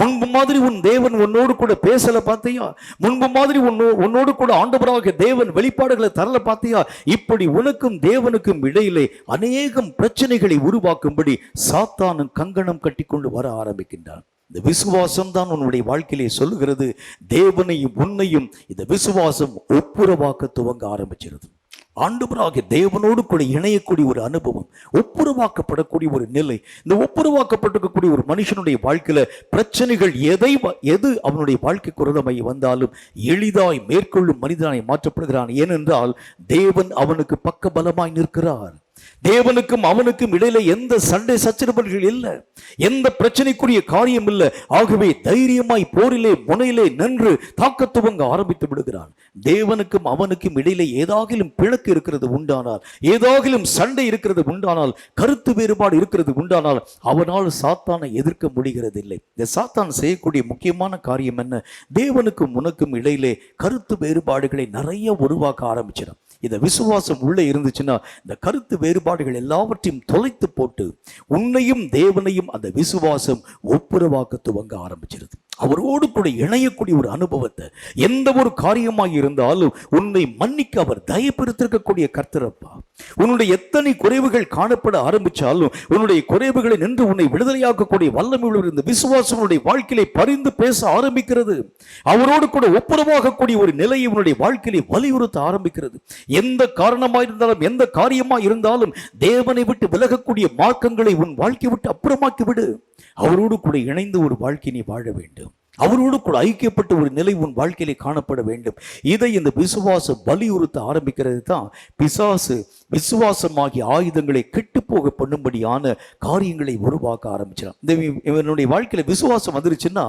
A: முன்பு மாதிரி உன் தேவன் உன்னோடு கூட பேசல பார்த்தியா? முன்பு மாதிரி உன்னோடு கூட ஆண்டவராகிய தேவன் வெளிப்பாடுகளை தரல பார்த்தியா? இப்படி உனக்கும் தேவனுக்கும் இடையிலே அநேகம் பிரச்சனைகளை உருவாக்கும்படி சாத்தானும் கங்கணம் கட்டி கொண்டு வர ஆரம்பிக்கின்றான். இந்த விசுவாசம் தான் உன்னுடைய வாழ்க்கையிலே சொல்லுகிறது, தேவனையும் உன்னையும் இந்த விசுவாசம் ஒப்புரவாக்க துவங்க ஆரம்பிச்சிருது. ஆண்டவராகிய தேவனோடு கூட இணையக்கூடிய ஒரு அனுபவம், ஒப்புரவாக்கப்படக்கூடிய ஒரு நிலை. இந்த ஒப்புரவாக்கப்பட்டிருக்கக்கூடிய ஒரு மனுஷனுடைய வாழ்க்கையில பிரச்சனைகள் எது அவனுடைய வாழ்க்கைக்கு குரதமாய் வந்தாலும் எளிதாய் மேற்கொள்ளும் மனிதனாய் மாற்றப்படுகிறான். ஏனென்றால் தேவன் அவனுக்கு பக்க பலமாய் நிற்கிறார். தேவனுக்கும் அவனுக்கும் இடையில எந்த சண்டை சச்சரவுகள் இல்லை, எந்த பிரச்சனைக்குரிய காரியம் இல்லை. ஆகவே தைரியமாய் போரிலே முனையிலே நின்று தாக்கத்துவங்க ஆரம்பித்து விடுகிறான். தேவனுக்கும் அவனுக்கும் இடையிலே ஏதாகிலும் பிணக்கு இருக்கிறது உண்டானால், ஏதாகிலும் சண்டை இருக்கிறது உண்டானால், கருத்து வேறுபாடு இருக்கிறது உண்டானால் அவனால் சாத்தானை எதிர்க்க முடிகிறது இல்லை. இந்த சாத்தான் செய்யக்கூடிய முக்கியமான காரியம் என்ன? தேவனுக்கும் உனக்கும் இடையிலே கருத்து வேறுபாடுகளை நிறைய உருவாக்க ஆரம்பிச்சிடும். இந்த விசுவாசம் உள்ளே இருந்துச்சுன்னா இந்த கருத்து வேறுபாடுகள் எல்லாவற்றையும் தொலைத்து போட்டு உன்னையும் தேவனையும் அந்த விசுவாசம் ஒப்புரவாக்க துவங்க ஆரம்பிச்சிருது. அவரோடு கூட இணையக்கூடிய ஒரு அனுபவத்தை, எந்த ஒரு காரியமாக இருந்தாலும் உன்னை மன்னிக்க அவர் தயப்படுத்திருக்கக்கூடிய கர்த்தரப்பா. உன்னுடைய எத்தனை குறைவுகள் காணப்பட ஆரம்பிச்சாலும் உன்னுடைய குறைவுகளை நின்று உன்னை விடுதலையாக்கக்கூடிய வல்லமை உள்ள இந்த விசுவாசம் உன்னுடைய வாழ்க்கையிலே பரிந்து பேச ஆரம்பிக்கிறது. அவரோடு கூட ஒப்புரவாகக்கூடிய ஒரு நிலையை உன்னுடைய வாழ்க்கையிலே வலியுறுத்த ஆரம்பிக்கிறது. எந்த காரணமாக இருந்தாலும், எந்த காரியமாக இருந்தாலும் தேவனை விட்டு விலகக்கூடிய மார்க்கங்களை உன் வாழ்க்கை விட்டு அப்புறமாக்கி விடு. அவரோடு கூட இணைந்து ஒரு வாழ்க்கை நீ வாழ வேண்டும். அவரோடு கூட ஐக்கியப்பட்ட ஒரு நிலை உன் வாழ்க்கையிலே காணப்பட வேண்டும். இதை இந்த விசுவாசம் வலியுறுத்த ஆரம்பிக்கிறது தான் பிசாசு விசுவாசமாகிய ஆயுதங்களை கெட்டு போக பண்ணும்படியான காரியங்களை உருவாக்க ஆரம்பிச்சான். இவனுடைய வாழ்க்கையில விசுவாசம் வந்துருச்சுன்னா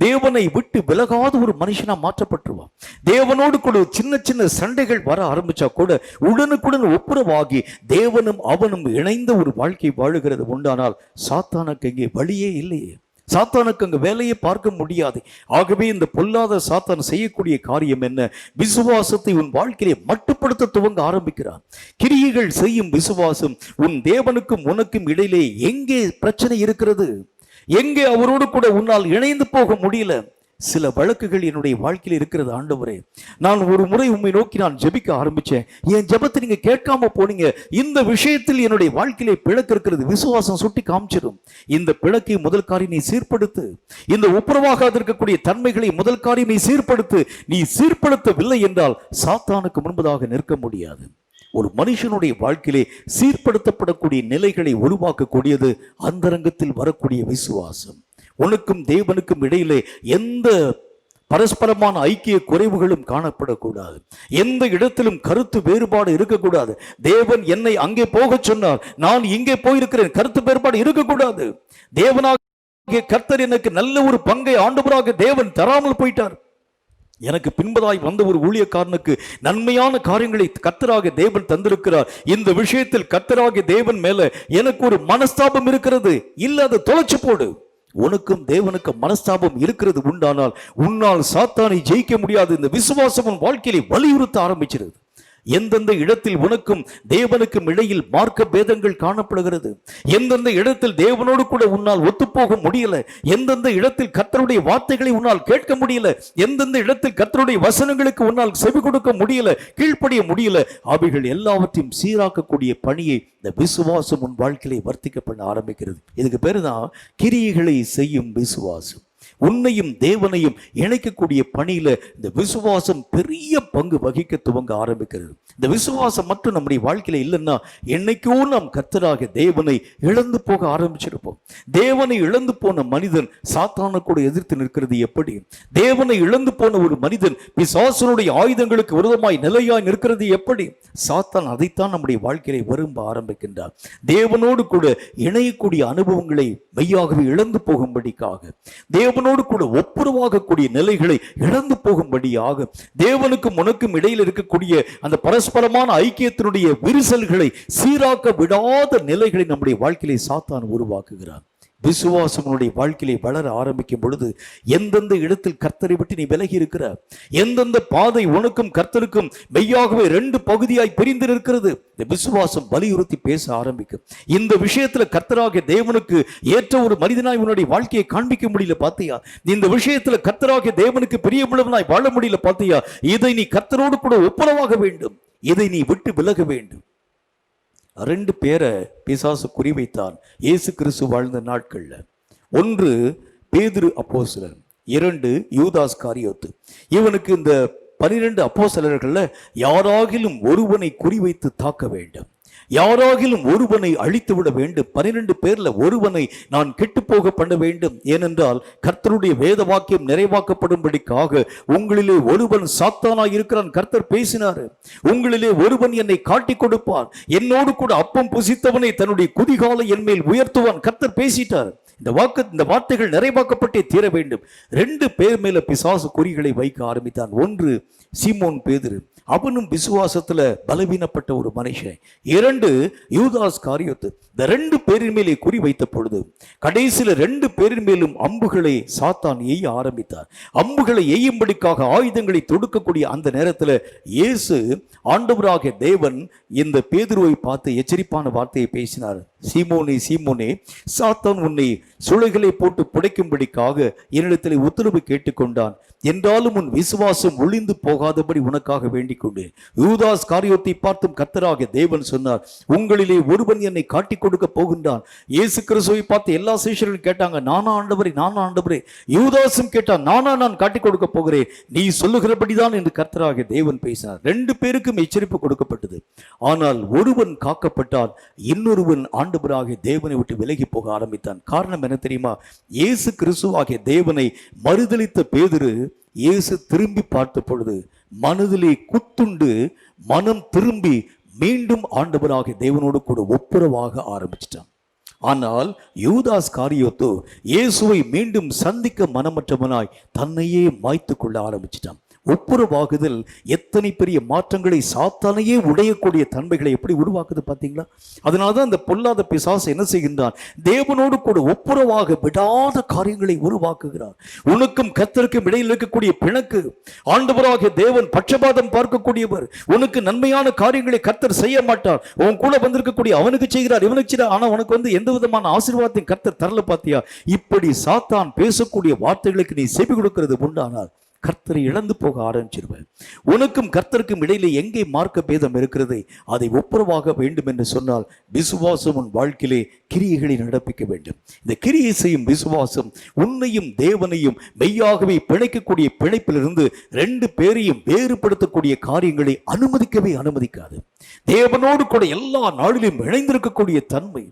A: தேவனை விட்டு விலகாத ஒரு மனுஷனா மாற்றப்பட்டுருவான். தேவனோடு கூட சின்ன சின்ன சண்டைகள் வர ஆரம்பிச்சா கூட உடனுக்குடன் ஒப்புரவாகி தேவனும் அவனும் இணைந்த ஒரு வாழ்க்கை வாழுகிறது உண்டானால் சாத்தானுக்கு இங்கே வழியே இல்லையே. சாத்தானுக்கு அங்கு வேலையை பார்க்க முடியாது. ஆகவே இந்த பொல்லாத சாத்தான் செய்யக்கூடிய காரியம் என்ன? விசுவாசத்தை உன் வாழ்க்கையிலே மட்டுப்படுத்த துவங்க ஆரம்பிக்கிறான். கிரியைகள் செய்யும் விசுவாசம் உன் தேவனுக்கும் உனக்கும் இடையிலே எங்கே பிரச்சனை இருக்கிறது? எங்கே அவரோடு கூட உன்னால் இணைந்து போக முடியல? சில வழக்குகள் என்னுடைய வாழ்க்கையில் இருக்கிறது. ஆண்டவரே, நான் ஒரு முறை உண்மை நோக்கி நான் ஜெபிக்க ஆரம்பிச்சேன். என் ஜெபத்தை நீங்க கேட்காம போனீங்க. இந்த விஷயத்தில் என்னுடைய வாழ்க்கையிலே பிழக்கு இருக்கிறது. விசுவாசம் சுட்டி காமிச்சிடும். இந்த பிழக்கை முதல் காரியம் நீ சீர்படுத்து. இந்த ஒப்புரவாக இருக்கக்கூடிய தன்மைகளை முதல் காரியம் நீ சீர்படுத்து. நீ சீர்படுத்தவில்லை என்றால் சாத்தானுக்கு முன்பதாக நிற்க முடியாது. ஒரு மனுஷனுடைய வாழ்க்கையிலே சீர்படுத்தப்படக்கூடிய நிலைகளை உருவாக்கக்கூடியது அந்தரங்கத்தில் வரக்கூடிய விசுவாசம். உனக்கும் தேவனுக்கும் இடையிலே எந்த பரஸ்பரமான ஐக்கிய குறைவுகளும் காணப்படக்கூடாது. எந்த இடத்திலும் கருத்து வேறுபாடு இருக்கக்கூடாது. தேவன் என்னை அங்கே போக சொன்னார், நான் இங்கே போயிருக்கிறேன், கருத்து வேறுபாடு இருக்கக்கூடாது. தேவனாகிய கர்த்தர் எனக்கு நல்ல ஒரு பங்கை ஆண்டவராக தேவன் தராமல் போயிட்டார். எனக்கு பின்பதாய் வந்த ஒரு ஊழியக்காரனுக்கு நன்மையான காரியங்களை கர்த்தராக தேவன் தந்திருக்கிறார். இந்த விஷயத்தில் கர்த்தராக தேவன் மேல எனக்கு ஒரு மனஸ்தாபம் இருக்கிறது. இல்ல, அதை தொலைச்சு போடு. உனக்கும் தேவனுக்கு மனஸ்தாபம் இருக்கிறது உண்டானால் உன்னால் சாத்தானை ஜெயிக்க முடியாது. இந்த விசுவாசம் உன் வாழ்க்கையிலே வலியுறுத்த ஆரம்பிச்சிருது. எந்தெந்த இடத்தில் உனக்கும் தேவனுக்கும் இடையில் மார்க்க பேதங்கள் காணப்படுகிறது, எந்தெந்த இடத்தில் தேவனோடு கூட உன்னால் ஒத்துப்போக முடியல, எந்தெந்த இடத்தில் கர்த்தருடைய வார்த்தைகளை உன்னால் கேட்க முடியல, எந்தெந்த இடத்தில் கர்த்தருடைய வசனங்களுக்கு உன்னால் செவி கொடுக்க முடியல, கீழ்ப்படிய முடியல, அவைகள் எல்லாவற்றையும் சீராக்கக்கூடிய பணியை இந்த விசுவாசம் உன் வாழ்க்கையிலே வர்த்திக்க பண்ண ஆரம்பிக்கிறது. இதுக்கு பேரு தான் கிரியைகளை செய்யும் விசுவாசம். உன்னையும் தேவனையும் இணைக்கக்கூடிய பணியில இந்த விசுவாசம் பெரிய பங்கு வகிக்க துவங்க ஆரம்பிக்கிறது. இந்த விசுவாசம் மட்டும் நம்முடைய வாழ்க்கையில இல்லைன்னா என்னைக்கோ நாம் கர்த்தராக தேவனை இழந்து போக ஆரம்பிச்சிருப்போம். தேவனை இழந்து போன மனிதன் சாத்தானை கூட எதிர்த்து நிற்கிறது எப்படி? தேவனை இழந்து போன ஒரு மனிதன் பிசாசனுடைய ஆயுதங்களுக்கு விரோதமாய் நிலையாய் நிற்கிறது எப்படி? சாத்தான் அதைத்தான் நம்முடைய வாழ்க்கையை விரும்ப ஆரம்பிக்கின்றார். தேவனோடு கூட இணையக்கூடிய அனுபவங்களை மெய்யாகவே இழந்து போகும்படிக்காக, தேவனோடு கூட ஒப்புரவாகக்கூடிய நிலைகளை இழந்து போகும்படியாக, தேவனுக்கும் உனக்கும் இடையில் இருக்கக்கூடிய அந்த பரஸ்பரமான ஐக்கியத்தினுடைய விரிசல்களை சீராக்க விடாத நிலைகளை நம்முடைய வாழ்க்கையிலே சாத்தான் உருவாக்குகிறார். விசுவாசம் உன்னுடைய வாழ்க்கையிலே வளர ஆரம்பிக்கும் பொழுது எந்தெந்த இடத்தில் கர்த்தரை விட்டு நீ விலகி இருக்கிற, எந்தெந்த பாதை உனக்கும் கர்த்தருக்கும் மெய்யாகவே ரெண்டு பகுதியாய் பிரிந்து இருக்கிறது, இந்த விசுவாசம் வலியுறுத்தி பேச ஆரம்பிக்கும். இந்த விஷயத்துல கர்த்தராகிய தேவனுக்கு ஏற்ற ஒரு மனிதனாய் உன்னுடைய வாழ்க்கையை காண்பிக்க முடியல பாத்தியா? இந்த விஷயத்துல கர்த்தராகிய தேவனுக்கு பிரியமுள்ளவனாய் வாழ முடியல பாத்தியா? இதை நீ கர்த்தரோடு கூட ஒப்புரவாக வேண்டும். இதை நீ விட்டு விலக வேண்டும். ரெண்டு பேரை பிசாசு குறிவைத்தான் இயேசு கிறிஸ்து வாழ்ந்த நாட்கள்ல. ஒன்று பேதுரு அப்போஸ்தலன், இரண்டு யூதாஸ் காரியோத்து. இவனுக்கு இந்த 12 அப்போஸ்தலர்கள்ல யாராகிலும் ஒருவனை குறிவைத்து தாக்க வேண்டும், யாராகிலும் ஒருவனை அழித்து விட வேண்டும். 12 பேர்ல ஒருவனை நான் கெட்டு போக பண்ண வேண்டும். ஏனென்றால் கர்த்தருடைய வேத வாக்கியம் நிறைவாக்கப்படும்படிக்காக உங்களிலே ஒருவன் சாத்தானாய் இருக்கிறான். கர்த்தர் பேசினாரு, உங்களிலே ஒருவன் என்னை காட்டி கொடுப்பான், என்னோடு கூட அப்பம் புசித்தவனை தன்னுடைய குதிகாலை என் மேல் உயர்த்துவான். கர்த்தர் பேசிட்டார். இந்த வார்த்தைகள் நிறைவாக்கப்பட்டே தீர வேண்டும். 2 பேர் மேல பிசாசு குறிகளை வைக்க ஆரம்பித்தான். ஒன்று சீமோன் பேதுரு, அவனும் விசுவாசத்துல பலவீனப்பட்ட ஒரு மனுஷன். 2 யூதாஸ் காரியோத்து. இந்த 2 பேரின் மேலே குறி வைத்த பொழுது கடைசியில 2 பேரின் மேலும் அம்புகளை சாத்தான் எய்ய ஆரம்பித்தார். அம்புகளை எய்யும்படிக்காக ஆயுதங்களை தொடுக்கக்கூடிய அந்த நேரத்துல இயேசு ஆண்டவராகிய தேவன் இந்த பேதுருவை பார்த்து எச்சரிப்பான வார்த்தையை பேசினார். சீமோனே சீமோனே, சாத்தான் உன்னை சுளைகளை போட்டு புடைக்கும்படிக்காக என்னிடத்தில் உத்தரவு கேட்டுக்கொண்டான். என்றாலும் உன் விசுவாசம் ஒளிந்து போகாதபடி உனக்காக வேண்டிக் கொண்டேன். யூதாஸ் காரியோத்தை பார்த்தும் கர்த்தராகிய தேவன் சொன்னார், உங்களிலே ஒருவன் என்னை காட்டிக் கொடுக்க போகின்றான். இயேசு கிறிஸ்துவை பார்த்து எல்லா சீஷர்களும் கேட்டாங்க, நானா ஆண்டவரே, நானா ஆண்டவரே. யூதாசும் கேட்டான், நான் காட்டிக் கொடுக்க போகிறேன், நீ சொல்லுகிறபடிதான் என்று கர்த்தராகிய தேவன் பேசினார். 2 பேருக்கும் எச்சரிப்பு கொடுக்கப்பட்டது. ஆனால் ஒருவன் காக்கப்பட்டால் இன்னொருவன் ஆண்டவர் ஆண்டவராகிய தேவனை விட்டு விலகி போக ஆரம்பித்தான். காரணம் என்ன தெரியுமா? இயேசு கிறிஸ்துவாகிய தேவனை மறுதலித்த பேதுரு இயேசு திரும்பி பார்த்த பொழுது மனதிலே குத்துண்டு மனம் திரும்பி மீண்டும் ஆண்டவராகிய தேவனோடு கூட ஒப்புரவாக ஆரம்பிச்சிட்டான். ஆனால் யூதாஸ் காரியோத்தோ இயேசுவை மீண்டும் சந்திக்க மனமற்றவனாய் தன்னையே மாய்த்து கொள்ள ஆரம்பிச்சிட்டான். ஒப்புரவாகுதல் எத்தனை பெரிய மாற்றங்களை, சாத்தானையே உடையக்கூடிய தன்மைகளை எப்படி உருவாக்குது பார்த்தீங்களா? அதனால்தான் அந்த பொல்லாத பிசாசு என்ன செய்கின்றான்? தேவனோடு கூட ஒப்புரவாக விடாத காரியங்களை உருவாக்குகிறார். உனக்கும் கர்த்தருக்கும் இடையில் இருக்கக்கூடிய பிணக்கு, ஆண்டவராகிய தேவன் பட்சபாதம் பார்க்கக்கூடியவர். உனக்கு நன்மையான காரியங்களை கர்த்தர் செய்ய மாட்டார். உன் கூட வந்திருக்கக்கூடிய அவனுக்கு செய்கிறார், இவனுக்கு செய்கிறார், ஆனா உனக்கு எந்த விதமான ஆசீர்வாதத்தையும் கர்த்தர் தரல. பாத்தியா? இப்படி சாத்தான் பேசக்கூடிய வார்த்தைகளுக்கு நீ செவி கொடுக்கிறது உண்டானால் கர்த்தரை இழந்து போக ஆரம்பிச்சிருவேன். உனக்கும் கர்த்தருக்கும் இடையிலே எங்கே மார்க்க பேதம் இருக்கிறது, அதை ஒப்புரவாக வேண்டும் என்று சொன்னால் விசுவாசம் உன் வாழ்க்கையிலே கிரியைகளை நடப்பிக்க வேண்டும். இந்த கிரியை செய்யும் விசுவாசம் உன்னையும் தேவனையும் மெய்யாகவே பிணைக்கக்கூடிய பிணைப்பிலிருந்து ரெண்டு பேரையும் வேறுபடுத்தக்கூடிய காரியங்களை அனுமதிக்கவே அனுமதிக்காது. தேவனோடு கூட எல்லா நாளிலும் இணைந்திருக்கக்கூடிய தன்மை,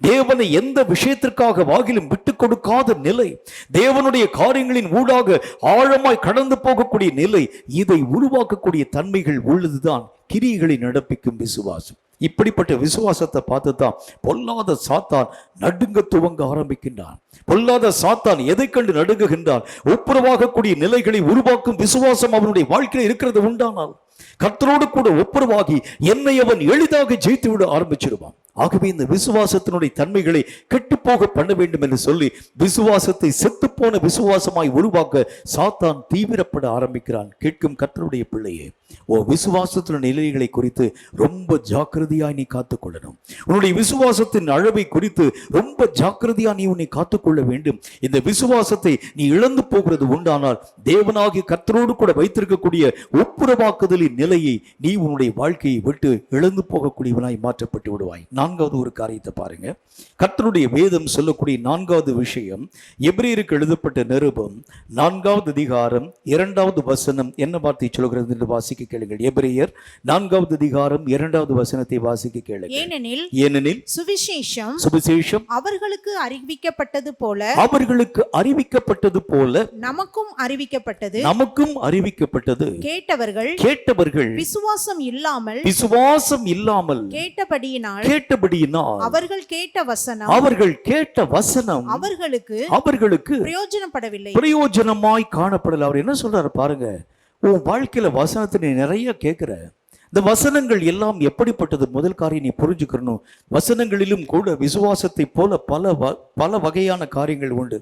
A: தேவனை எந்த விஷயத்திற்காக வாகிலும் விட்டு கொடுக்காத நிலை, தேவனுடைய காரியங்களின் ஊடாக ஆழமாய் கடந்து போகக்கூடிய நிலை, இதை உருவாக்கக்கூடிய தன்மைகள் உள்ளதுதான் கிரியைகளை நடப்பிக்கும் விசுவாசம். இப்படிப்பட்ட விசுவாசத்தை பார்த்து தான் பொல்லாத சாத்தான் நடுங்க துவங்க ஆரம்பிக்கின்றான். பொல்லாத சாத்தான் எதை கண்டு நடுங்குகின்றான்? ஒப்புரவாகக்கூடிய நிலைகளை உருவாக்கும் விசுவாசம் அவனுடைய வாழ்க்கையில் இருக்கிறது உண்டானால் கர்த்தரோடு கூட ஒப்புரவாகி என்னை அவன் எளிதாக ஜெயித்து விட ஆரம்பிச்சிருவான். ஆகவே இந்த விசுவாசத்தினுடைய தன்மைகளை கெட்டுப்போக பண்ண வேண்டும் என்று சொல்லி விசுவாசத்தை செத்துப்போன விசுவாசமாய் உருவாக்க சாத்தான் தீவிரப்பட ஆரம்பிக்கிறான். கேட்கும் கர்த்தருடைய பிள்ளையே, விசுவாசத்தின் நிலைகளை குறித்து ரொம்ப ஜாக்கிரதையாய் நீ காத்துக்கொள்ளணும். உன்னுடைய விசுவாசத்தின் அளவை குறித்து ரொம்ப ஜாக்கிரதையா நீ உன்னை காத்துக்கொள்ள வேண்டும். இந்த விசுவாசத்தை நீ இழந்து போகிறது உண்டானால் தேவனாகிய கர்த்தரோடு கூட வைத்திருக்கக்கூடிய ஒப்புரவாக்குதலின் நிலையை நீ உன்னுடைய வாழ்க்கையை விட்டு இழந்து போகக்கூடியவனாய் மாற்றப்பட்டு விடுவாய். நான்காவது ஒரு காரியத்தை பாருங்க. கர்த்தருடைய வேதம் சொல்லக்கூடிய நான்காவது விஷயம், எபிரேயருக்கு எழுதப்பட்ட நிருபம் 4வது அதிகாரம் 2வது வசனம் என்ன வார்த்தை சொல்கிறது என்று வாசிக்க கேளுங்கள். எபிரேயர் 4வது அதிகாரம் 2வது வசனத்தை வாசிக்க கேளுங்கள். ஏனெனில் சுவிசேஷம் அவர்களுக்கு அறிவிக்கப்பட்டது போல நமக்கும் அறிவிக்கப்பட்டது. கேட்டவர்கள் விசுவாசம் இல்லாமல் கேட்டபடியினால் அவர்கள் கேட்ட வசனம் அவர்களுக்கு பிரயோஜனமாய் காணப்படல. அவர் என்ன சொல்றாரு பாருங்க, உன் வாழ்க்கையில வசனத்தை நீ நிறைய கேட்கிற. இந்த வசனங்கள் எல்லாம் எப்படிப்பட்டது? முதல் காரியம் நீ புரிஞ்சுக்கணும், வசனங்களிலும் கூட விசுவாசத்தை போல பல வகையான காரியங்கள் உண்டு.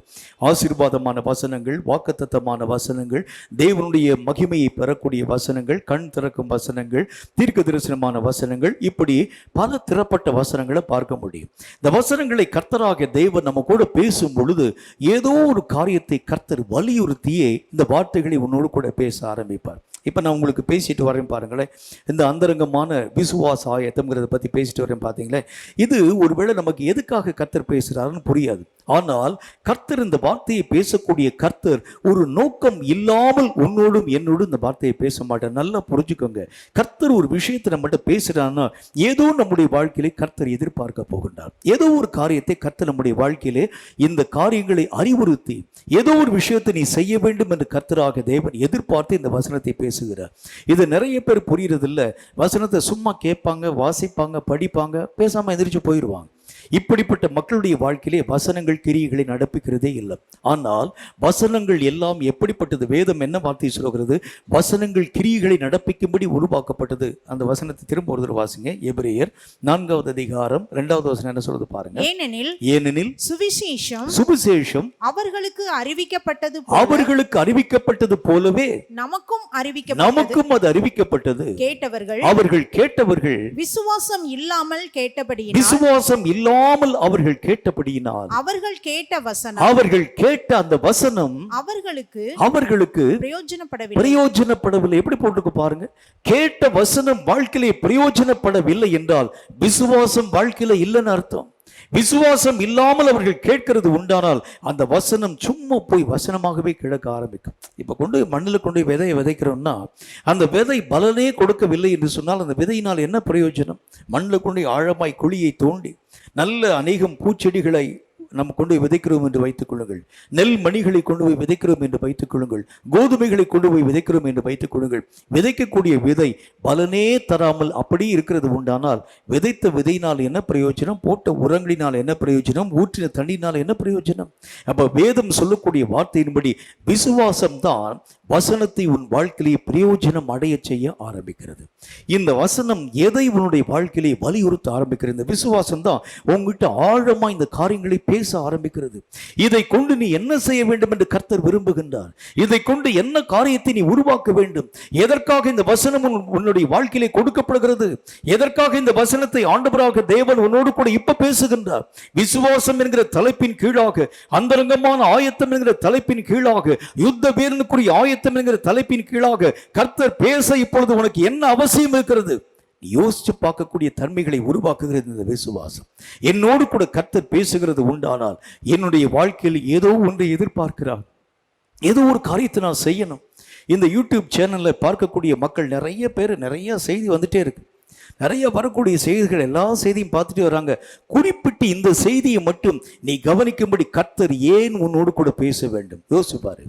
A: ஆசீர்வாதமான வசனங்கள், வாக்குத்தத்தமான வசனங்கள், தேவனுடைய மகிமையை பெறக்கூடிய வசனங்கள், கண் திறக்கும் வசனங்கள், தீர்க்க தரிசனமான வசனங்கள், இப்படி பல திறப்பட்ட வசனங்களை பார்க்க முடியும். இந்த வசனங்களை கர்த்தராகிய தேவன் நம்ம கூட பேசும் பொழுது ஏதோ ஒரு காரியத்தை கர்த்தர் வலியுறுத்தியே இந்த வார்த்தைகளை உன்னோடு கூட பேச ஆரம்பிப்பார். இப்போ நான் உங்களுக்கு பேசிட்டு வரேன் பாருங்களேன், இந்த அந்தரங்கமான விசுவாச ஆயத்தம்ங்கிறத பற்றி பேசிட்டு வரேன் பார்த்தீங்களே, இது ஒருவேளை நமக்கு எதுக்காக கர்த்தர் பேசுகிறாருன்னு புரியாது. ஆனால் கர்த்தர் இந்த வார்த்தையை பேசக்கூடிய கர்த்தர் ஒரு நோக்கம் இல்லாமல் உன்னோடும் என்னோடும் இந்த வார்த்தையை பேச மாட்டார். நல்லா புரிஞ்சுக்கோங்க, கர்த்தர் ஒரு விஷயத்தை நம்மகிட்ட பேசுகிறான்னா ஏதோ நம்முடைய வாழ்க்கையிலே கர்த்தர் எதிர்பார்க்க போகின்றார். ஏதோ ஒரு காரியத்தை கர்த்தர் நம்முடைய வாழ்க்கையிலே இந்த காரியங்களை அறிவுறுத்தி ஏதோ ஒரு விஷயத்தை நீ செய்ய வேண்டும் என்று கர்த்தராக தேவன் எதிர்பார்த்து இந்த வசனத்தை பேசுகிறார். இது நிறைய பேர் புரியறதில்லை. வசனத்தை சும்மா கேட்பாங்க, வாசிப்பாங்க, படிப்பாங்க, பேசாம எந்திரிச்சு போயிடுவாங்க. இப்படிப்பட்ட மக்களுடைய வாழ்க்கையிலே வசனங்கள் கிரியைகளை நடப்பிக்கிறதே இல்லை. ஆனால் வசனங்கள் எல்லாம் எப்படிப்பட்டது? வேதம் என்ன வார்த்தை சொல்கிறது? வசனங்கள் கிரியைகளை நடப்பிக்கும்படி உருவாக்கப்பட்டது. அந்த வசனத்தை திரும்ப ஒரு தடவை வாசிங்க. எபிரேயர் 4வது அதிகாரம் 2வது வசனம் என்ன சொல்றது பாருங்க. ஏனெனில் சுவிசேஷம் அவர்களுக்கு அறிவிக்கப்பட்டது போலவே நமக்கும் அது அறிவிக்கப்பட்டது. அவர்கள் கேட்டவர்கள் விசுவாசம் இல்லாமல் அவர்கள் கேட்டபடியினால் அவர்கள் கேட்ட அந்த வசனம் அவர்களுக்கு பிரயோஜனப்படவில்லை. எப்படி போட்டுக்கு பாருங்க, கேட்ட வசனம் வாழ்க்கையிலே பிரயோஜனப்படவில்லை என்றால் விசுவாசம் வாழ்க்கையில இல்லைன்னு அர்த்தம். விசுவாசம் இல்லாமல் அவர்கள் கேட்கிறது உண்டானால் அந்த வசனம் சும்மா போய் வசனமாகவே கிழக்க ஆரம்பிக்கும். இப்ப மண்ணில் கொண்டு விதையை விதைக்கிறோம்னா அந்த விதை பலனே கொடுக்கவில்லை என்று சொன்னால் அந்த விதையினால் என்ன பிரயோஜனம்? மண்ணில் கொண்டு ஆழமாய் குழியை தோண்டி நல்ல அநேகம் பூச்செடிகளை நம்ம கொண்டு போய் விதைக்கிறோம் என்று வைத்துக் கொள்ளுங்கள். நெல் மணிகளை கொண்டு போய் விதைக்கிறோம் என்று வைத்துக் கொள்ளுங்கள். கோதுமைகளை கொண்டு போய் விதைக்கிறோம் என்று வைத்துக் கொள்ளுங்கள். விதைக்கக்கூடிய விதை பலனே தராமல் அப்படி இருக்கிறது உண்டானால் விதைத்த விதையினால் என்ன பிரயோஜனம்? போட்ட உரங்களினால் என்ன பிரயோஜனம்? ஊற்றின தண்ணினால் என்ன பிரயோஜனம்? அப்ப வேதம் சொல்லக்கூடிய வார்த்தையின்படி விசுவாசம் தான் வசனத்தை உன் வாழ்க்கையிலே பிரயோஜனம் அடைய செய்ய ஆரம்பிக்கிறது. இந்த வசனம் எதை உன்னுடைய வாழ்க்கையிலே வலியுறுத்த ஆரம்பிக்கிறது? இந்த விசுவாசம் தான் உங்ககிட்ட ஆழமா இந்த காரியங்களை பேச ஆரம்பிக்கிறது. இதை கொண்டு நீ என்ன செய்ய வேண்டும் என்று கர்த்தர் விரும்புகின்றார். இதை கொண்டு என்ன காரியத்தை நீ உருவாக்க வேண்டும்? எதற்காக இந்த வசனம் உன்னுடைய வாழ்க்கையிலே கொடுக்கப்படுகிறது? எதற்காக இந்த வசனத்தை ஆண்டவராக தேவன் உன்னோடு கூட இப்ப பேசுகின்றார்? விசுவாசம் என்கிற தலைப்பின் கீழாக, அந்தரங்கமான ஆயத்தம் என்கிற தலைப்பின் கீழாக, யுத்த வீரனுக்குரிய ஆயத்தம் என்கிற தலைப்பின் கீழாக கர்த்தர் பேச இப்பொழுது உனக்கு என்ன அவசியம் இருக்கிறது? யோசிச்சு பார்க்கக்கூடிய தன்மைகளை உருவாக்குகிறது இந்த விசுவாசம். என்னோடு கூட கர்த்தர் பேசுகிறது உண்டானால் என்னுடைய வாழ்க்கையில் ஏதோ ஒன்றை எதிர்பார்க்கிறார், ஏதோ ஒரு காரியத்தை நான் செய்யணும். இந்த யூடியூப் சேனல்ல பார்க்கக்கூடிய மக்கள் நிறைய பேர், நிறைய செய்தி வந்துட்டே இருக்கு. நிறைய வரக்கூடிய செய்திகள், எல்லா செய்தியும் பார்த்துட்டு வராங்க. குறிப்பிட்டு இந்த செய்தியை மட்டும் நீ கவனிக்கும்படி கர்த்தர் ஏன் உன்னோடு கூட பேச வேண்டும்? யோசிப்பாரு.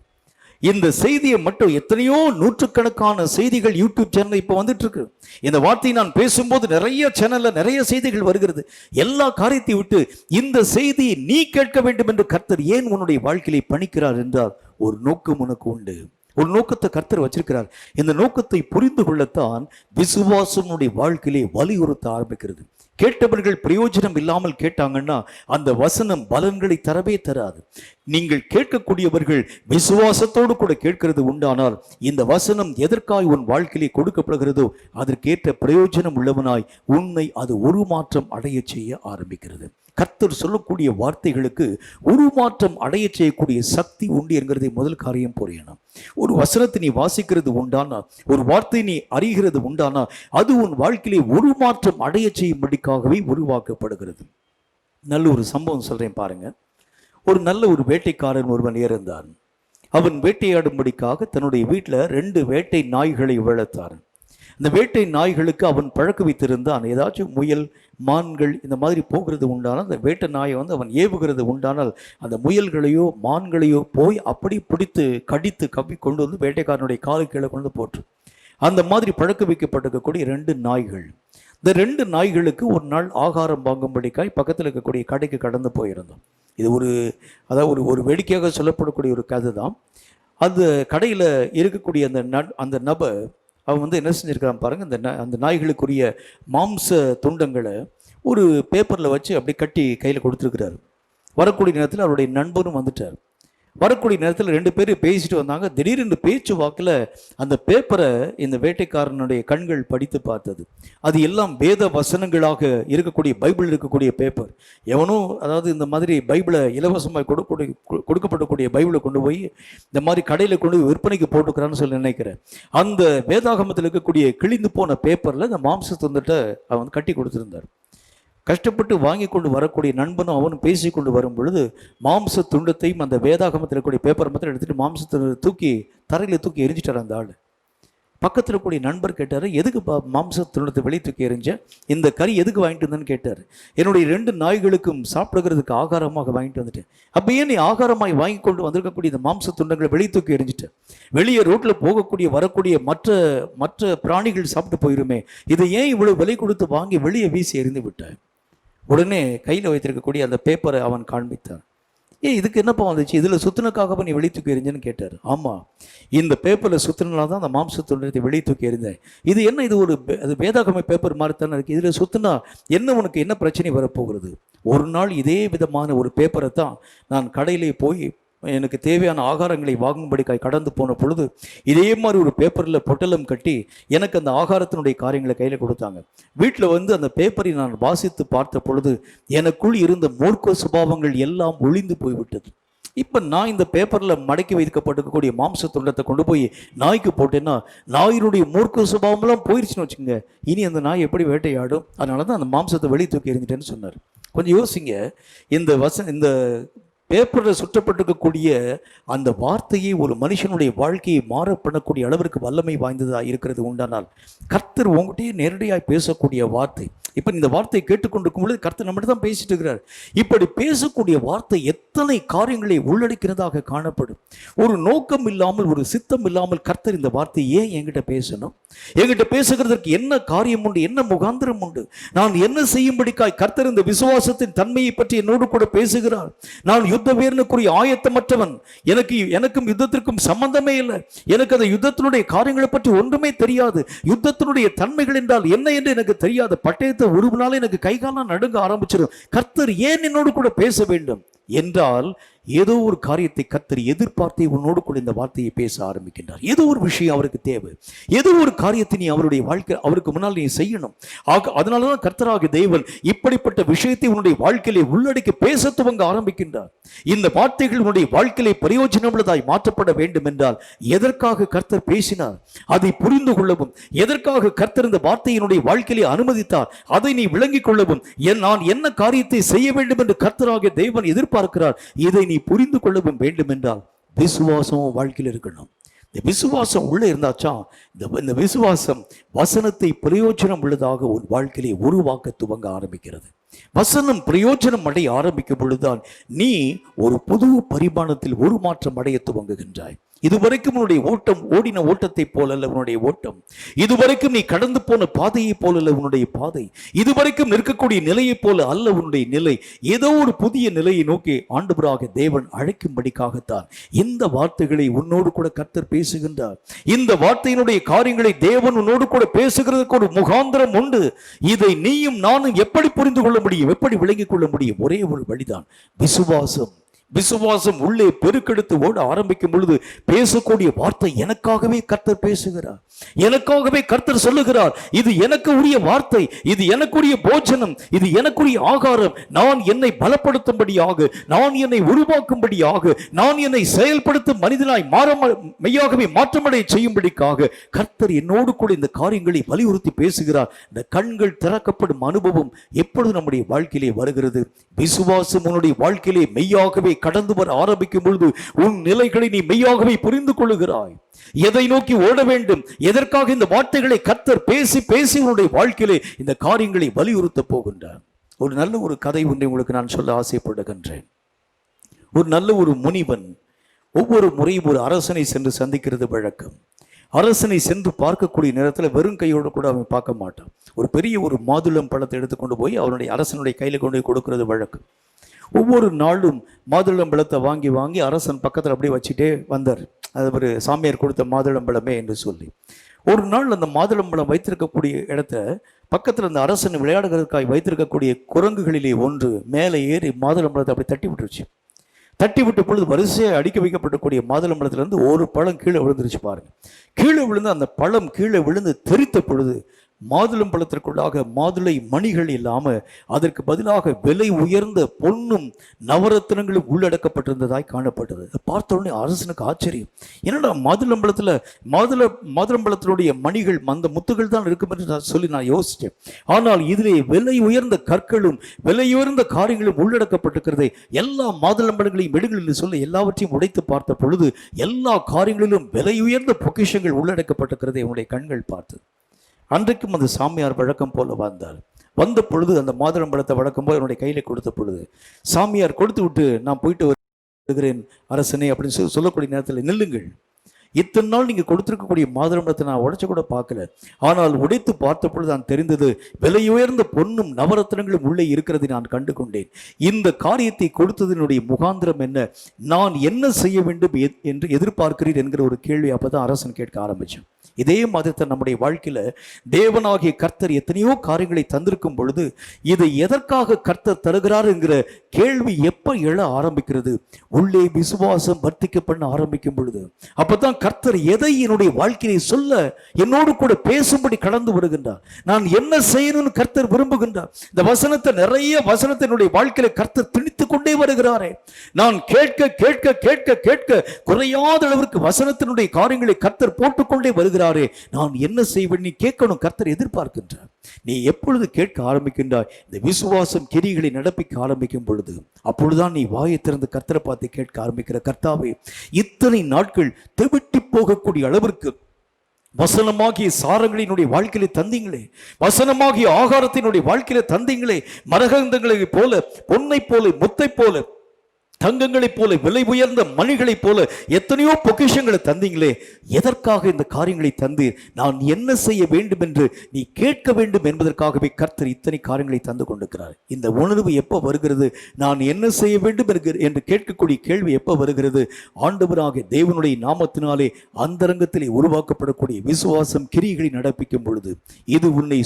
A: இந்த செய்தியை மட்டும் எத்தனையோ நூற்றுக்கணக்கான செய்திகள் யூடியூப் சேனல் இப்போ வந்துட்டு இருக்கு. இந்த வார்த்தையை நான் பேசும்போது நிறைய சேனல்ல நிறைய செய்திகள் வருகிறது. எல்லா காரியத்தை விட்டு இந்த செய்தியை நீ கேட்க வேண்டும் என்று கர்த்தர் ஏன் உன்னுடைய வாழ்க்கையை பணிக்கிறார் என்றால் ஒரு நோக்கம் உனக்கு உண்டு. ஒரு நோக்கத்தை கர்த்தர் வச்சிருக்கிறார். இந்த நோக்கத்தை புரிந்து கொள்ளத்தான் விசுவாசம் வாழ்க்கையிலே வலியுறுத்த ஆரம்பிக்கிறது. கேட்டவர்கள் பிரயோஜனம் இல்லாமல் கேட்டாங்கன்னா அந்த வசனம் பலன்களை தரவே தராது. நீங்கள் கேட்கக்கூடியவர்கள் விசுவாசத்தோடு கூட கேட்கிறது உண்டானால் இந்த வசனம் எதற்காய் உன் வாழ்க்கையிலே கொடுக்கப்படுகிறதோ அதற்கேற்ற பிரயோஜனம் உள்ளவனாய் உன்னை அது உருமாற்றம் அடைய செய்ய ஆரம்பிக்கிறது. கர்த்தர் சொல்லக்கூடிய வார்த்தைகளுக்கு உருமாற்றம் அடைய செய்யக்கூடிய சக்தி உண்டு என்கிறதை முதல் காரியம் புரியணும். ஒரு வசனத்தை நீ வாசிக்கிறது உண்டானா, ஒரு வார்த்தை நீ அறிகிறது உண்டானா, அது உன் வாழ்க்கையிலே உருமாற்றம் அடைய செய்யும்படிக்காகவே உருவாக்கப்படுகிறது. நல்ல ஒரு சம்பவம் சொல்றேன் பாருங்க. ஒரு நல்ல ஒரு வேட்டைக்காரன் ஒருவன் இருந்தான். அவன் வேட்டையாடும்படிக்காக தன்னுடைய வீட்டில் 2 வேட்டை நாய்களை வளர்த்தான். இந்த வேட்டை நாய்களுக்கு அவன் பழக்க வைத்திருந்தான். ஏதாச்சும் முயல், மான்கள் இந்த மாதிரி போகிறது உண்டானால் அந்த வேட்டை நாயை அவன் ஏவுகிறது உண்டானால் அந்த முயல்களையோ மான்களையோ போய் அப்படி பிடித்து கடித்து கவ்வி கொண்டு வந்து வேட்டைக்காரனுடைய காலு கீழே கொண்டு போட்டு அந்த மாதிரி பழக்க வைக்கப்பட்டிருக்கக்கூடிய 2 நாய்கள். இந்த 2 நாய்களுக்கு ஒரு நாள் ஆகாரம் வாங்கும்படிக்காய் பக்கத்தில் இருக்கக்கூடிய கடைக்கு கடந்து போயிருந்தோம். இது ஒரு வேடிக்கையாக சொல்லப்படக்கூடிய ஒரு கதை தான். அந்த கடையில் இருக்கக்கூடிய அந்த நபர் அவன் என்ன செஞ்சிருக்கிறான் பாருங்க. அந்த நாய்களுக்குரிய மாம்ச துண்டங்களை ஒரு பேப்பரில் வச்சு அப்படி கட்டி கையில் கொடுத்துருக்கிறாரு. வரக்கூடிய நேரத்தில் அவருடைய நண்பரும் வந்துட்டார். வரக்கூடிய நேரத்தில் 2 பேரும் பேசிட்டு வந்தாங்க. திடீரென்று பேச்சு வாக்கில் அந்த பேப்பரை இந்த வேட்டைக்காரனுடைய கண்கள் படித்து பார்த்தது. அது எல்லாம் வேத வசனங்களாக இருக்கக்கூடிய பைபிள் இருக்கக்கூடிய பேப்பர். எவனும் இந்த மாதிரி பைபிளை இலவசமாக கொடுக்கப்படக்கூடிய பைபிளை கொண்டு போய் இந்த மாதிரி கடையில் கொண்டு போய் விற்பனைக்கு போட்டுக்கிறான்னு சொல்லி நினைக்கிறேன். அந்த வேதாகமத்தில் இருக்கக்கூடிய கிழிந்து போன பேப்பரில் இந்த மாம்ச துண்டத்தை அவன் கட்டி கொடுத்துருந்தார். கஷ்டப்பட்டு வாங்கி கொண்டு வரக்கூடிய நண்பனும் அவனும் பேசி கொண்டு வரும் பொழுது மாம்ச துண்டத்தையும் அந்த வேதாகமத்தில் இருக்கக்கூடிய பேப்பர் மாத்திரம் எடுத்துட்டு மாம்சத்தை தரையில் தூக்கி எரிஞ்சிட்டார் அந்த ஆள். பக்கத்தில் இருக்கக்கூடிய நண்பர் கேட்டார், எதுக்கு மாம்ச துண்டத்தை வெளியே தூக்கி எரிஞ்ச? இந்த கறி எதுக்கு வாங்கிட்டு வந்தேன்னு கேட்டார். என்னுடைய 2 நாய்களுக்கும் சாப்பிடுகிறதுக்கு ஆகாரமாக வாங்கிட்டு வந்துட்டேன். அப்போ ஏன் நீ ஆகாரமாய் வாங்கி கொண்டு வந்திருக்கக்கூடிய இந்த மாம்ச துண்டங்களை வெளியே தூக்கி எரிஞ்சிட்டேன்? வெளியே ரோட்டில் வரக்கூடிய மற்ற பிராணிகள் சாப்பிட்டு போயிருமே, இதை ஏன் இவ்வளவு விலை கொடுத்து வாங்கி வெளியே வீசி எறிந்து விட்டாய்? உடனே கையில் வைத்திருக்கக்கூடிய அந்த பேப்பரை அவன் காண்பித்தான். இதுக்கு என்னப்பா வந்துச்சு? இதில் சுத்தினக்காக நீ வெளியே தூக்கி எறிஞ்சேன்னு கேட்டார். ஆமாம், இந்த பேப்பரில் சுத்தினால தான் அந்த மாம்ச துண்டத்தை வெளியே தூக்கி எறிந்தேன். இது என்ன? இது அது வேதாகம பேப்பர் மாதிரி தானே இருக்குது. இதில் சுத்தினா உனக்கு என்ன பிரச்சனை வரப்போகிறது? ஒரு நாள் இதே விதமான ஒரு பேப்பரை தான் நான் கடையிலே போய் எனக்கு தேவையான ஆகாரங்களை வாங்கும்படிக்காய் கடந்து போன பொழுது இதே மாதிரி ஒரு பேப்பரில் பொட்டலம் கட்டி எனக்கு அந்த ஆகாரத்தினுடைய காரியங்களை கையில் கொடுத்தாங்க. வீட்டில் அந்த பேப்பரை நான் வாசித்து பார்த்த பொழுது எனக்குள் இருந்த மூர்க்க சுபாவங்கள் எல்லாம் ஒளிந்து போய்விட்டது. இப்போ நான் இந்த பேப்பரில் மடக்கி வைக்கப்பட்டிருக்கக்கூடிய மாம்ச துண்டத்தை கொண்டு போய் நாய்க்கு போட்டேன்னா நாயினுடைய மூர்க்க சுபாவம்லாம் போயிடுச்சுன்னு வச்சுங்க. இனி அந்த நாய் எப்படி வேட்டையாடும்? அதனால தான் அந்த மாம்சத்தை வெளியே தூக்கி எறிஞ்சிட்டேன்னு சொன்னார். கொஞ்சம் யோசிங்க. இந்த பேப்பரில் சுற்றப்பட்டிருக்கக்கூடிய அந்த வார்த்தையை ஒரு மனுஷனுடைய வாழ்க்கையை மாற பண்ணக்கூடிய அளவிற்கு வல்லமை வாய்ந்ததாக இருக்கிறது உண்டானால் கர்த்தர் உங்கள்கிட்டயே நேரடியாக பேசக்கூடிய வார்த்தை இப்ப இந்த வார்த்தையை கேட்டுக்கொண்டிருக்கும் பொழுது கர்த்தர் நம்மகிட்ட தான் பேசிட்டு இருக்கிறார். இப்படி பேசக்கூடிய வார்த்தை எத்தனை காரியங்களை உள்ளடக்கிறதாக காணப்படும். ஒரு நோக்கம் இல்லாமல், ஒரு சித்தம் இல்லாமல் கர்த்தர் இந்த வார்த்தை ஏன் என்கிட்ட பேசணும், என்கிட்ட பேசுகிறதற்கு என்ன காரியம் உண்டு, என்ன முகாந்திரம் உண்டு, நான் என்ன செய்யும்படிக்காய் கர்த்தர் இந்த விசுவாசத்தின் தன்மையை பற்றி என்னோடு கூட பேசுகிறார். நான் யுத்த வீரனுக்குரிய ஆயத்தமற்றவன், எனக்கும் யுத்தத்திற்கும் சம்பந்தமே இல்லை, எனக்கு அந்த யுத்தத்தினுடைய காரியங்களை பற்றி ஒன்றுமே தெரியாது, யுத்தத்தினுடைய தன்மைகள் என்றால் என்ன என்று எனக்கு தெரியாது, பட்டயத்தை ஒரு நாள் எனக்கு கைகாலம் நடுங்க ஆரம்பிச்சிடும். கர்த்தர் ஏன் என்னோடு கூட பேச வேண்டும் என்றால், ஏதோ ஒரு காரியத்தை கர்த்தர் எதிர்பார்த்து உன்னோடு கூட இந்த வார்த்தையை பேச ஆரம்பிக்கின்றார். ஏதோ ஒரு விஷயம் அவருக்கு தேவை, ஏதோ ஒரு காரியத்தை நீ அவருடைய வாழ்க்கை அவருக்கு முன்னால் நீ செய்யணும். அதனாலதான் கர்த்தராகிய தேவன் இப்படிப்பட்ட விஷயத்தை உன்னுடைய வாழ்க்கையிலே உள்ளடக்கி பேச துவங்க ஆரம்பிக்கின்றார். இந்த வார்த்தைகள் உன்னுடைய வாழ்க்கையிலே பிரயோஜனமுள்ளதாய் மாற்றப்பட வேண்டும் என்றால் எதற்காக கர்த்தர் பேசினார் அதை புரிந்து கொள்ளவும், எதற்காக கர்த்தர் இந்த வார்த்தையினுடைய வாழ்க்கையிலே அனுமதித்தார் அதை நீ விளங்கிக் கொள்ளவும், நான் என்ன காரியத்தை செய்ய வேண்டும் என்று கர்த்தராகிய தேவன் எதிர்பார்க்கிறார், இதை நீ புரிந்து கொள்ளவும் வேண்டும் என்றால் விசுவாசம் வாழ்க்கையில் இருக்கணும். இந்த விசுவாசம் உள்ள இருந்தாச்சா இந்த விசுவாசம் வசனத்தை பிரயோஜனம் உள்ளதாக ஒரு வாழ்க்கையிலே உருவாக்க துவங்க ஆரம்பிக்கிறது. வசனம் பிரயோஜனம் அடைய ஆரம்பிக்கும் பொழுதுதான் நீ ஒரு புது பரிமாணத்தில் ஒரு மாற்றம் அடைய துவங்குகின்றாய். இதுவரைக்கும் உன்னுடைய ஓட்டம் ஓடின ஓட்டத்தை போலல்ல உன்னுடைய ஓட்டம், இதுவரைக்கும் நீ கடந்து போன பாதையை போலல்ல உன்னுடைய பாதை, இதுவரைக்கும் நிற்கக்கூடிய நிலையை போல அல்ல உன்னுடைய நிலை. ஏதோ ஒரு புதிய நிலையை நோக்கி ஆண்டவராக தேவன் அழைக்கும்படிக்காகத்தான் இந்த வார்த்தைகளை உன்னோடு கூட கர்த்தர் பேசுகின்றார். இந்த வார்த்தையினுடைய காரியங்களை தேவன் உன்னோடு கூட பேசுகிறதுக்கு ஒரு முகாந்திரம் உண்டு. இதை நீயும் நானும் எப்படி புரிந்து கொள்ள முடியும், எப்படி விளங்கிக் கொள்ள முடியும்? ஒரே ஒரு வழிதான், விசுவாசம். விசுவாசம் உள்ளே பெருக்கெடுத்து ஓட ஆரம்பிக்கும் பொழுது பேசக்கூடிய வார்த்தை எனக்காகவே கர்த்தர் பேசுகிறார், எனக்காகவே கர்த்தர் சொல்லுகிறார், இது எனக்கு உரிய வார்த்தை, இது எனக்குரிய போஜனம், இது எனக்குரிய ஆகாரம், நான் என்னை பலப்படுத்தும்படியாக, நான் என்னை உருவாக்கும்படியாக, நான் என்னை செயல்படுத்தும் மனிதனாய் மெய்யாகவே மாற்றமடைய செய்யும்படிக்காக கர்த்தர் என்னோடு கூட இந்த காரியங்களை வலியுறுத்தி பேசுகிறார். இந்த கண்கள் திறக்கப்படும் அனுபவம் எப்பொழுது நம்முடைய வாழ்க்கையிலே வருகிறது? விசுவாசம் உன்னுடைய வாழ்க்கையிலே மெய்யாகவே கடந்து வர ஆரம்பிக்கும் பொழுது உன் நிலைகளை நீ மெய்யாகவே புரிந்து கொள்ளுகிறாய். எதை நோக்கி ஓட வேண்டும், எதற்காக இந்த வார்த்தைகளை கர்த்தர் பேசி பேசி உன்னுடைய வாழ்க்கையிலே இந்த காரியங்களை வலியுறுத்த போகின்றார். ஒரு நல்ல ஒரு கதை ஒன்றை உங்களுக்கு நான் சொல்ல ஆசைப்படுகின்றேன். ஒரு நல்ல ஒரு முனிவன் ஒவ்வொரு முறையும் ஒரு அரசனை சென்று சந்திக்கிறது வழக்கம். அரசனை சென்று பார்க்கக்கூடிய நேரத்தில் வெறும் கையோடு கூட அவன் பார்க்க மாட்டான். ஒரு பெரிய ஒரு மாதுளம் பழத்தை எடுத்துக்கொண்டு போய் அவனுடைய அரசனுடைய கையில் கொண்டு போய் கொடுக்கிறது வழக்கம். ஒவ்வொரு நாளும் மாதுளம் பழத்தை வாங்கி வாங்கி அரசன் பக்கத்தில் அப்படியே வச்சுட்டே வந்தார். அது ஒரு சாமியார் கொடுத்த மாதுளம் பழமே என்று சொல்லி. ஒரு நாள் அந்த மாதுளம் பழம் வைத்திருக்கக்கூடிய இடத்த பக்கத்தில் அந்த அரசன் விளையாடுகிறதுக்காக வைத்திருக்கக்கூடிய குரங்குகளிலே ஒன்று மேலே ஏறி மாதுளம் பழத்தை அப்படி தட்டி விட்டுருச்சு. தட்டி விட்ட பொழுது வரிசையாக அடுக்கி வைக்கப்படக்கூடிய மாதுளம்பழத்திலிருந்து ஒரு பழம் கீழே விழுந்துருச்சு பாருங்க. கீழே விழுந்து அந்த பழம் கீழே விழுந்து தெரித்த பொழுது மாதுளம் பழத்திற்குள்ளாக மாதுளை மணிகள் இல்லாமல் அதற்கு பதிலாக விலை உயர்ந்த பொன்னும் நவரத்தினங்களும் உள்ளடக்கப்பட்டிருந்ததாய் காணப்பட்டது. பார்த்த உடனே அரசனுக்கு ஆச்சரியம், என்னடா மாதுளம்பழத்தினுடைய மணிகள் அந்த முத்துகள் தான் இருக்கும் என்று சொல்லி நான் யோசித்தேன். ஆனால் இதிலே விலை உயர்ந்த கற்களும் விலை உயர்ந்த காரியங்களும் உள்ளடக்கப்பட்டிருக்கிறதை, எல்லா மாதுளம்பழங்களையும் எடுங்களில் சொல்ல எல்லாவற்றையும் உடைத்து பார்த்த பொழுது எல்லா காரியங்களிலும் விலை உயர்ந்த பொக்கிஷங்கள் உள்ளடக்கப்பட்டிருக்கிறதை உன்னுடைய கண்கள் பார்த்தது. அன்றைக்கும் அந்த சாமியார் வழக்கம் போல வந்தார். வந்த பொழுது அந்த மாதுளம் பழத்தை வழக்கம் போல் என்னுடைய கையில் கொடுத்த பொழுது சாமியார் கொடுத்து விட்டு, நான் போயிட்டு வருகிறேன் அரசனே அப்படின்னு சொல்லக்கூடிய நேரத்தில், நில்லுங்கள், இத்தனை நாள் நீங்கள் கொடுத்துருக்கக்கூடிய மாதுளம்பழத்தை நான் உடைச்ச கூட பார்க்கல, ஆனால் உடைத்து பார்த்த பொழுது நான் தெரிந்தது விலை உயர்ந்த பொன்னும் நவரத்தினங்களும் உள்ளே இருக்கிறதை நான் கண்டு கொண்டேன். இந்த காரியத்தை கொடுத்ததனுடைய முகாந்திரம் என்ன, நான் என்ன செய்ய வேண்டும் என்று எதிர்பார்க்கிறீர் என்கிற ஒரு கேள்வி அப்பதான் அரசன் கேட்க ஆரம்பிச்சேன். இதே மாதிரி நம்முடைய வாழ்க்கையில தேவனாகிய கர்த்தர் எத்தனையோ காரியங்களை தந்திருக்கும் பொழுது இதை எதற்காக கர்த்தர் தருகிறார் என்கிற கேள்வி எப்ப எழ ஆரம்பிக்கிறது? உள்ளே விசுவாசம் வர்த்திக்க பண்ண ஆரம்பிக்கும் பொழுது அப்பதான் கர்த்தர் எதை என்னுடைய வாழ்க்கையை சொல்ல என்னோடு கூட பேசும்படி கடந்து வருகின்றார். நான் என்ன செய்யணும்னு கர்த்தர் விரும்புகின்றார். இந்த வசனத்தை நிறைய வசனத்தை என்னுடைய வாழ்க்கையில கர்த்தர் திணித்துக் கொண்டே வருகிறாரே. நான் கேட்க கேட்க கேட்க கேட்க குறையாத அளவிற்கு வசனத்தினுடைய காரியங்களை கர்த்தர் போட்டுக்கொண்டே வருகிறாரே. நான் என்ன செய்வேன் நீ கேட்கணும், கர்த்தர் எதிர்பார்க்கின்றார். நீ எப்பொழுது கேட்க ஆரம்பிக்கின்றாய்? இந்த விசுவாசம் கிரிகளை நடப்பிக்க ஆரம்பிக்கும் பொழுது அப்பொழுதுதான் நீ வாயை திறந்து கர்த்தரை பார்த்து கேட்க ஆரம்பிக்கிற. கர்த்தாவே, இத்தனை நாட்கள் தெவிட்டி போகக்கூடிய அளவிற்கு வசனமாகிய சாரங்களினுடைய வாழ்க்கையில தந்தீங்களே, வசனமாகிய ஆகாரத்தினுடைய வாழ்க்கையில தந்தீங்களே, மரகந்தங்களை போல, பொன்னை போல, முத்தை போல, தங்கங்களைப் போல, விலை உயர்ந்த மணிகளைப் போல எத்தனையோ பொக்கிஷங்களை தந்தீங்களே. எதற்காக இந்த காரியங்களை தந்து நான் என்ன செய்ய வேண்டும் என்று நீ கேட்க வேண்டும் என்பதற்காகவே கர்த்தர் இத்தனை காரியங்களை தந்து கொண்டிருக்கிறார். இந்த உணர்வு எப்போ வருகிறது? நான் என்ன செய்ய வேண்டும் என்று கேட்கக்கூடிய கேள்வி எப்போ வருகிறது? ஆண்டவராக தேவனுடைய நாமத்தினாலே அந்தரங்கத்திலே உருவாக்கப்படக்கூடிய விசுவாசம் கிரியைகளை நடப்பிக்கும் பொழுது, இது உன்னை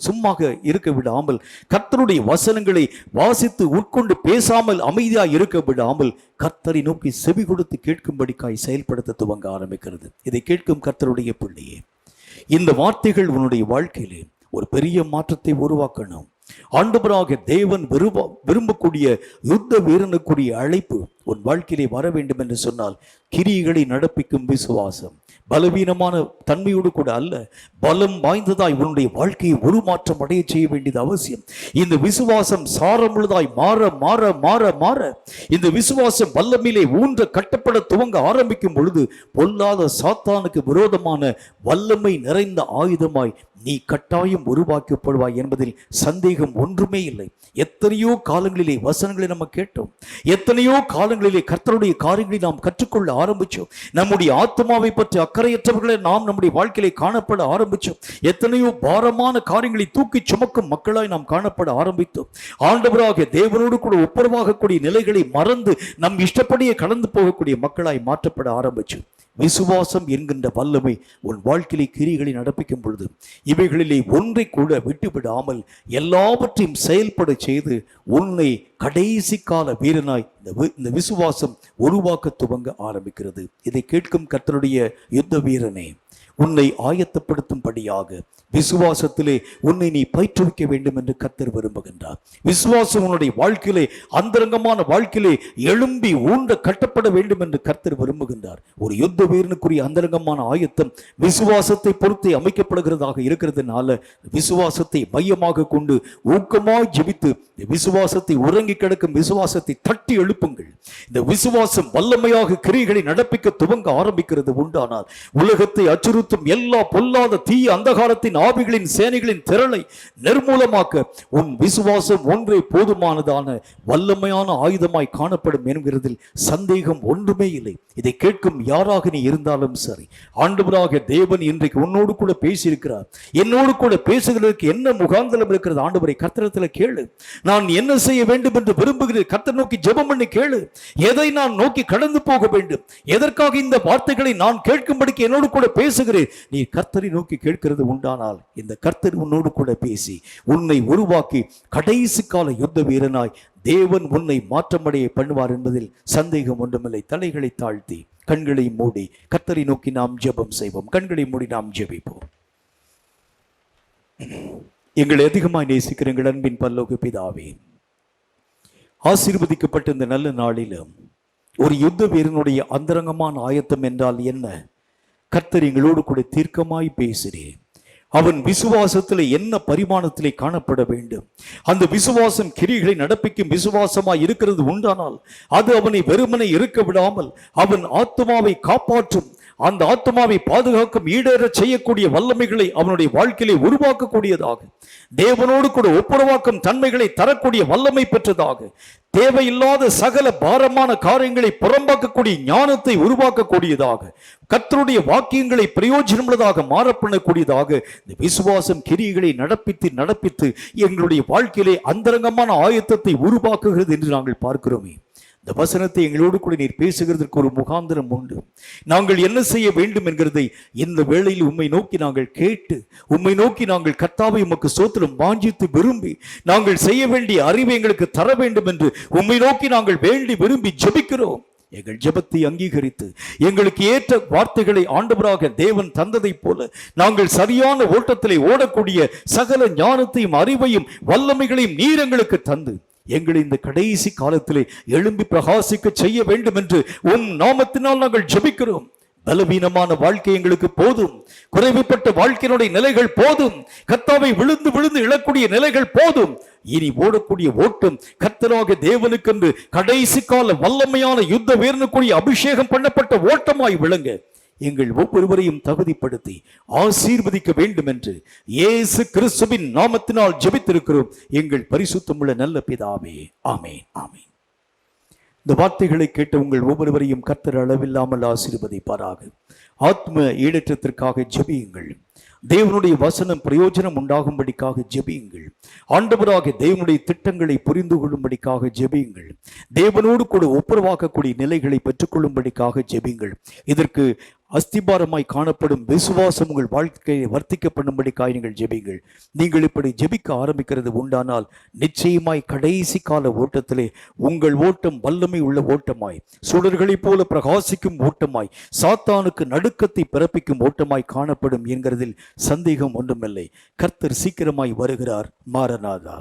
A: சும்மாக இருக்க விடாமல், கர்த்தருடைய வசனங்களை வாசித்து உட்கொண்டு பேசாமல் அமைதியாக இருக்க விடாமல், கர்த்தரை நோக்கி செவி கொடுத்து கேட்கும்படிக்காய் செயல்படுத்த துவங்க ஆரம்பிக்கிறது. இதை கேட்கும் கர்த்தருடைய பிள்ளையே, இந்த வார்த்தைகள் உன்னுடைய வாழ்க்கையிலே ஒரு பெரிய மாற்றத்தை உருவாக்கணும். ஆண்டவராக தேவன் விரும்பக்கூடிய யுத்த வீரனுக்குரிய அழைப்பு உன் வாழ்க்கையிலே வர வேண்டும் என்று சொன்னால், கிரியைகளை நடப்பிக்கும் விசுவாசம் பலவீனமான தன்மையோடு கூட அல்ல, பலம் வாய்ந்ததாய் உன்னுடைய வாழ்க்கையை உருமாற்றம் அடைய செய்ய வேண்டியது அவசியம். இந்த விசுவாசம் சாரமுள்ளதாய் மாற மாற மாற மாற, இந்த விசுவாசம் வல்லமையிலே ஊன்ற கட்டப்பட துவங்க ஆரம்பிக்கும் பொழுது, பொல்லாத சாத்தானுக்கு விரோதமான வல்லமை நிறைந்த ஆயுதமாய் நீ கட்டாயம் உருவாக்கப்படுவாய் என்பதில் சந்தேகம் ஒன்றுமே இல்லை. எத்தனையோ காலங்களிலே வசனங்களை நம்ம கேட்டோம், எத்தனையோ காலங்களிலே கர்த்தருடைய காரியங்களை நாம் கற்றுக்கொள்ள ஆரம்பிச்சோம். நம்முடைய ஆத்மாவை பற்றி அக்கறையற்றவர்களை நாம் நம்முடைய வாழ்க்கையிலே காணப்பட ஆரம்பிச்சோம். எத்தனையோ பாரமான காரியங்களை தூக்கி சுமக்கும் மக்களாய் நாம் காணப்பட ஆரம்பித்தோம். ஆண்டவராக தேவனோடு கூட ஒப்புரவாகக்கூடிய நிலைகளை மறந்து நம் இஷ்டப்படியே கடந்து போகக்கூடிய மக்களாய் மாற்றப்பட ஆரம்பிச்சோம். விசுவாசம் என்கின்ற வல்லமை உன் வாழ்க்கையிலே கிரியைகளை நடப்பிக்கும் பொழுது, இவைகளிலே ஒன்றை கூட விட்டுவிடாமல் எல்லாவற்றையும் செயல்பட செய்து உன்னை கடைசி கால வீரனாய் இந்த விசுவாசம் உருவாக்க துவங்க ஆரம்பிக்கிறது. இதை கேட்கும் கர்த்தருடைய யுத்த வீரனே, உன்னை ஆயத்தப்படுத்தும்படியாக விசுவாசத்திலே உன்னை நீ பயிற்றுவிக்க வேண்டும் என்று கர்த்தர் விரும்புகின்றார். விசுவாசம் உன்னுடைய வாழ்க்கையிலே, அந்தரங்கமான வாழ்க்கையிலே எழும்பி ஊன்ற கட்டப்பட வேண்டும் என்று கர்த்தர் விரும்புகின்றார். ஒரு யுத்த வீரனுக்குரிய அந்தரங்கமான ஆயத்தம் விசுவாசத்தை பொறுத்தே அமைக்கப்படுகிறதாக இருக்கிறதுனால, விசுவாசத்தை மையமாக கொண்டு ஊக்கமாய் ஜெபித்து விசுவாசத்தை உறங்கி கிடக்கும் விசுவாசத்தை தட்டி எழுப்புங்கள். இந்த விசுவாசம் வல்லமையாக கிரியைகளை நடப்பிக்க துவங்க ஆரம்பிக்கிறது உண்டானால், உலகத்தை அச்சுறுத்தும் எல்லா பொல்லாத தீய அந்தகாரத்தின் ஆவிகளின் சேனைகளின் திரளை நிர்மூலமாக்க உன் விசுவாசம் ஒன்றே போதுமானதான வல்லமையான ஆயுதமாய் காணப்படும் என்கிறதில் சந்தேகம் ஒன்றுமே இல்லை. இதை கேட்கும் யாராக நீ இருந்தாலும் சரி, ஆண்டவராக தேவன் இன்றைக்கு உன்னோடு கூட பேசியிருக்கிறார். என்னோடு கூட பேசுகிறதுக்கு என்ன முகாந்தரம் இருக்கிறது? ஆண்டவரை கர்த்தரிடத்தில் கேளு. நான் என்ன செய்ய வேண்டும் என்று விரும்புகிறேன், கர்த்தர் நோக்கி ஜெபம் பண்ணி கேளு. எதை நான் நோக்கி கடந்து போக வேண்டும், எதற்காக இந்த வார்த்தைகளை நான் கேட்கும்படிக்கு என்னோடு கூட பேசுகிறேன், நீ கர்த்தரை நோக்கி கேட்கிறது உண்டானால், இந்த கர்த்தர் உன்னோடு கூட பேசி உன்னை உருவாக்கி கடைசி கால யுத்த வீரனாய் தேவன் உன்னை மாற்றமடைய பண்ணுவார் என்பதில் சந்தேகம் ஒன்றுமில்லை. தலைகளை தாழ்த்தி கண்களை மூடி கர்த்தரை நோக்கி நாம் ஜெபம் செய்வோம். கண்களை மூடி நாம் ஜெபிப்போம். எங்களை அதிகமாய் நேசிக்கிற எங்கள் அன்பின் பரலோக பிதாவே, ஆசீர்வதிக்கப்பட்ட இந்த நல்ல நாளிலும் ஒரு யுத்த வீரனுடைய அந்தரங்கமான ஆயத்தம் என்றால் என்ன? கர்த்தர் எங்களோடு கூட தீர்க்கமாய் பேசுகிறேன். அவன் விசுவாசத்திலே என்ன பரிமாணத்திலே காணப்பட வேண்டும், அந்த விசுவாசம் கிரியைகளை நடப்பிக்கும் விசுவாசமாய் இருக்கிறது உண்டானால், அது அவனை வெறுமனை இருக்க விடாமல் அவன் ஆத்மாவை காப்பாற்றும், அந்த ஆத்மாவை பாதுகாக்கும், ஈடேற செய்யக்கூடிய வல்லமைகளை அவனுடைய வாழ்க்கையிலே உருவாக்கக்கூடியதாக, தேவனோடு கூட ஒப்புரவாக்கும் தன்மைகளை தரக்கூடிய வல்லமை பெற்றதாக, தேவையில்லாத சகல பாரமான காரியங்களை புறம்பாக்கக்கூடிய ஞானத்தை உருவாக்கக்கூடியதாக, கர்த்தருடைய வாக்கியங்களை பிரயோஜனமுள்ளதாக மாறப்படக்கூடியதாக இந்த விசுவாசம் கிரியைகளை நடப்பித்து எங்களுடைய வாழ்க்கையிலே அந்தரங்கமான ஆயத்தத்தை உருவாக்குகிறது என்று நாங்கள் பார்க்கிறோமே. இந்த வசனத்தை எங்களோடு கூட நீர் பேசுகிறதற்கு ஒரு முகாந்திரம் உண்டு. நாங்கள் என்ன செய்ய வேண்டும் என்கிறதை இந்த வேளையில் உம்மை நோக்கி நாங்கள் கேட்டு, உம்மை நோக்கி நாங்கள் கர்த்தாவை உமக்கு ஸ்தோத்திரம் வாஞ்சித்து விரும்பி, நாங்கள் செய்ய வேண்டிய அறிவை எங்களுக்கு தர வேண்டும் என்று உம்மை நோக்கி நாங்கள் வேண்டி விரும்பி ஜெபிக்கிறோம். எங்கள் ஜெபத்தை அங்கீகரித்து எங்களுக்கு ஏற்ற வார்த்தைகளை ஆண்டவராக தேவன் தந்ததை போல நாங்கள் சரியான ஓட்டத்திலே ஓடக்கூடிய சகல ஞானத்தையும் அறிவையும் வல்லமைகளையும் நீர் எங்களுக்கு தந்து எங்களை இந்த கடைசி காலத்திலே எழும்பி பிரகாசிக்க செய்ய வேண்டும் என்று உம் நாமத்தினால் நாங்கள் ஜெபிக்கிறோம். பலவீனமான வாழ்க்கை எங்களுக்கு போதும், குறைவுபட்ட வாழ்க்கையினுடைய நிலைகள் போதும், கர்த்தாவை விழுந்து விழுந்து இழக்கூடிய நிலைகள் போதும். இனி ஓடக்கூடிய ஓட்டம் கர்த்தராக தேவனுக்கென்று கடைசி கால வல்லமையான யுத்த வீரனுக்குரிய அபிஷேகம் பண்ணப்பட்ட ஓட்டமாய் விளங்க எங்கள் ஒவ்வொருவரையும் தகுதிப்படுத்தி ஆசீர்வதிக்க வேண்டும் என்று இயேசு கிறிஸ்துவின் நாமத்தினால் ஜெபித்திருக்கிறோம் எங்கள் பரிசுத்தமுள்ள நல்ல பிதாவே. ஆமென், ஆமென். இந்த வார்த்தைகளை கேட்ட உங்கள் ஒவ்வொருவரையும் கர்த்தர் அளவில்லாமல் ஆசீர்வதிப்பாராக. ஆத்ம ஈடேற்றத்திற்காக ஜெபியுங்கள். தேவனுடைய வசனம் பிரயோஜனம் உண்டாகும்படிக்காக ஜெபியுங்கள். ஆண்டவராக தேவனுடைய திட்டங்களை புரிந்து கொள்ளும்படிக்காக ஜெபியுங்கள். தேவனோடு கூட ஒப்புரவாக்கக்கூடிய நிலைகளை பெற்றுக்கொள்ளும்படிக்காக ஜெபியுங்கள். இதற்கு அஸ்திபாரமாய் காணப்படும் விசுவாசம் உங்கள் வாழ்க்கையை வர்த்திக்கப்படும்படிக்காக நீங்கள் ஜெபியுங்கள். நீங்கள் இப்படி ஜெபிக்க ஆரம்பிக்கிறது உண்டானால் நிச்சயமாய் கடைசி கால ஓட்டத்திலே உங்கள் ஓட்டம் வல்லமை உள்ள ஓட்டமாய், சுடர்களைப் போல பிரகாசிக்கும் ஓட்டமாய், சாத்தானுக்கு நடுக்கத்தை பிறப்பிக்கும் ஓட்டமாய் காணப்படும் என்கிறதில் சந்தேகம் ஒன்றுமில்லை. கர்த்தர் சீக்கிரமாய் வருகிறார். மாரநாதா.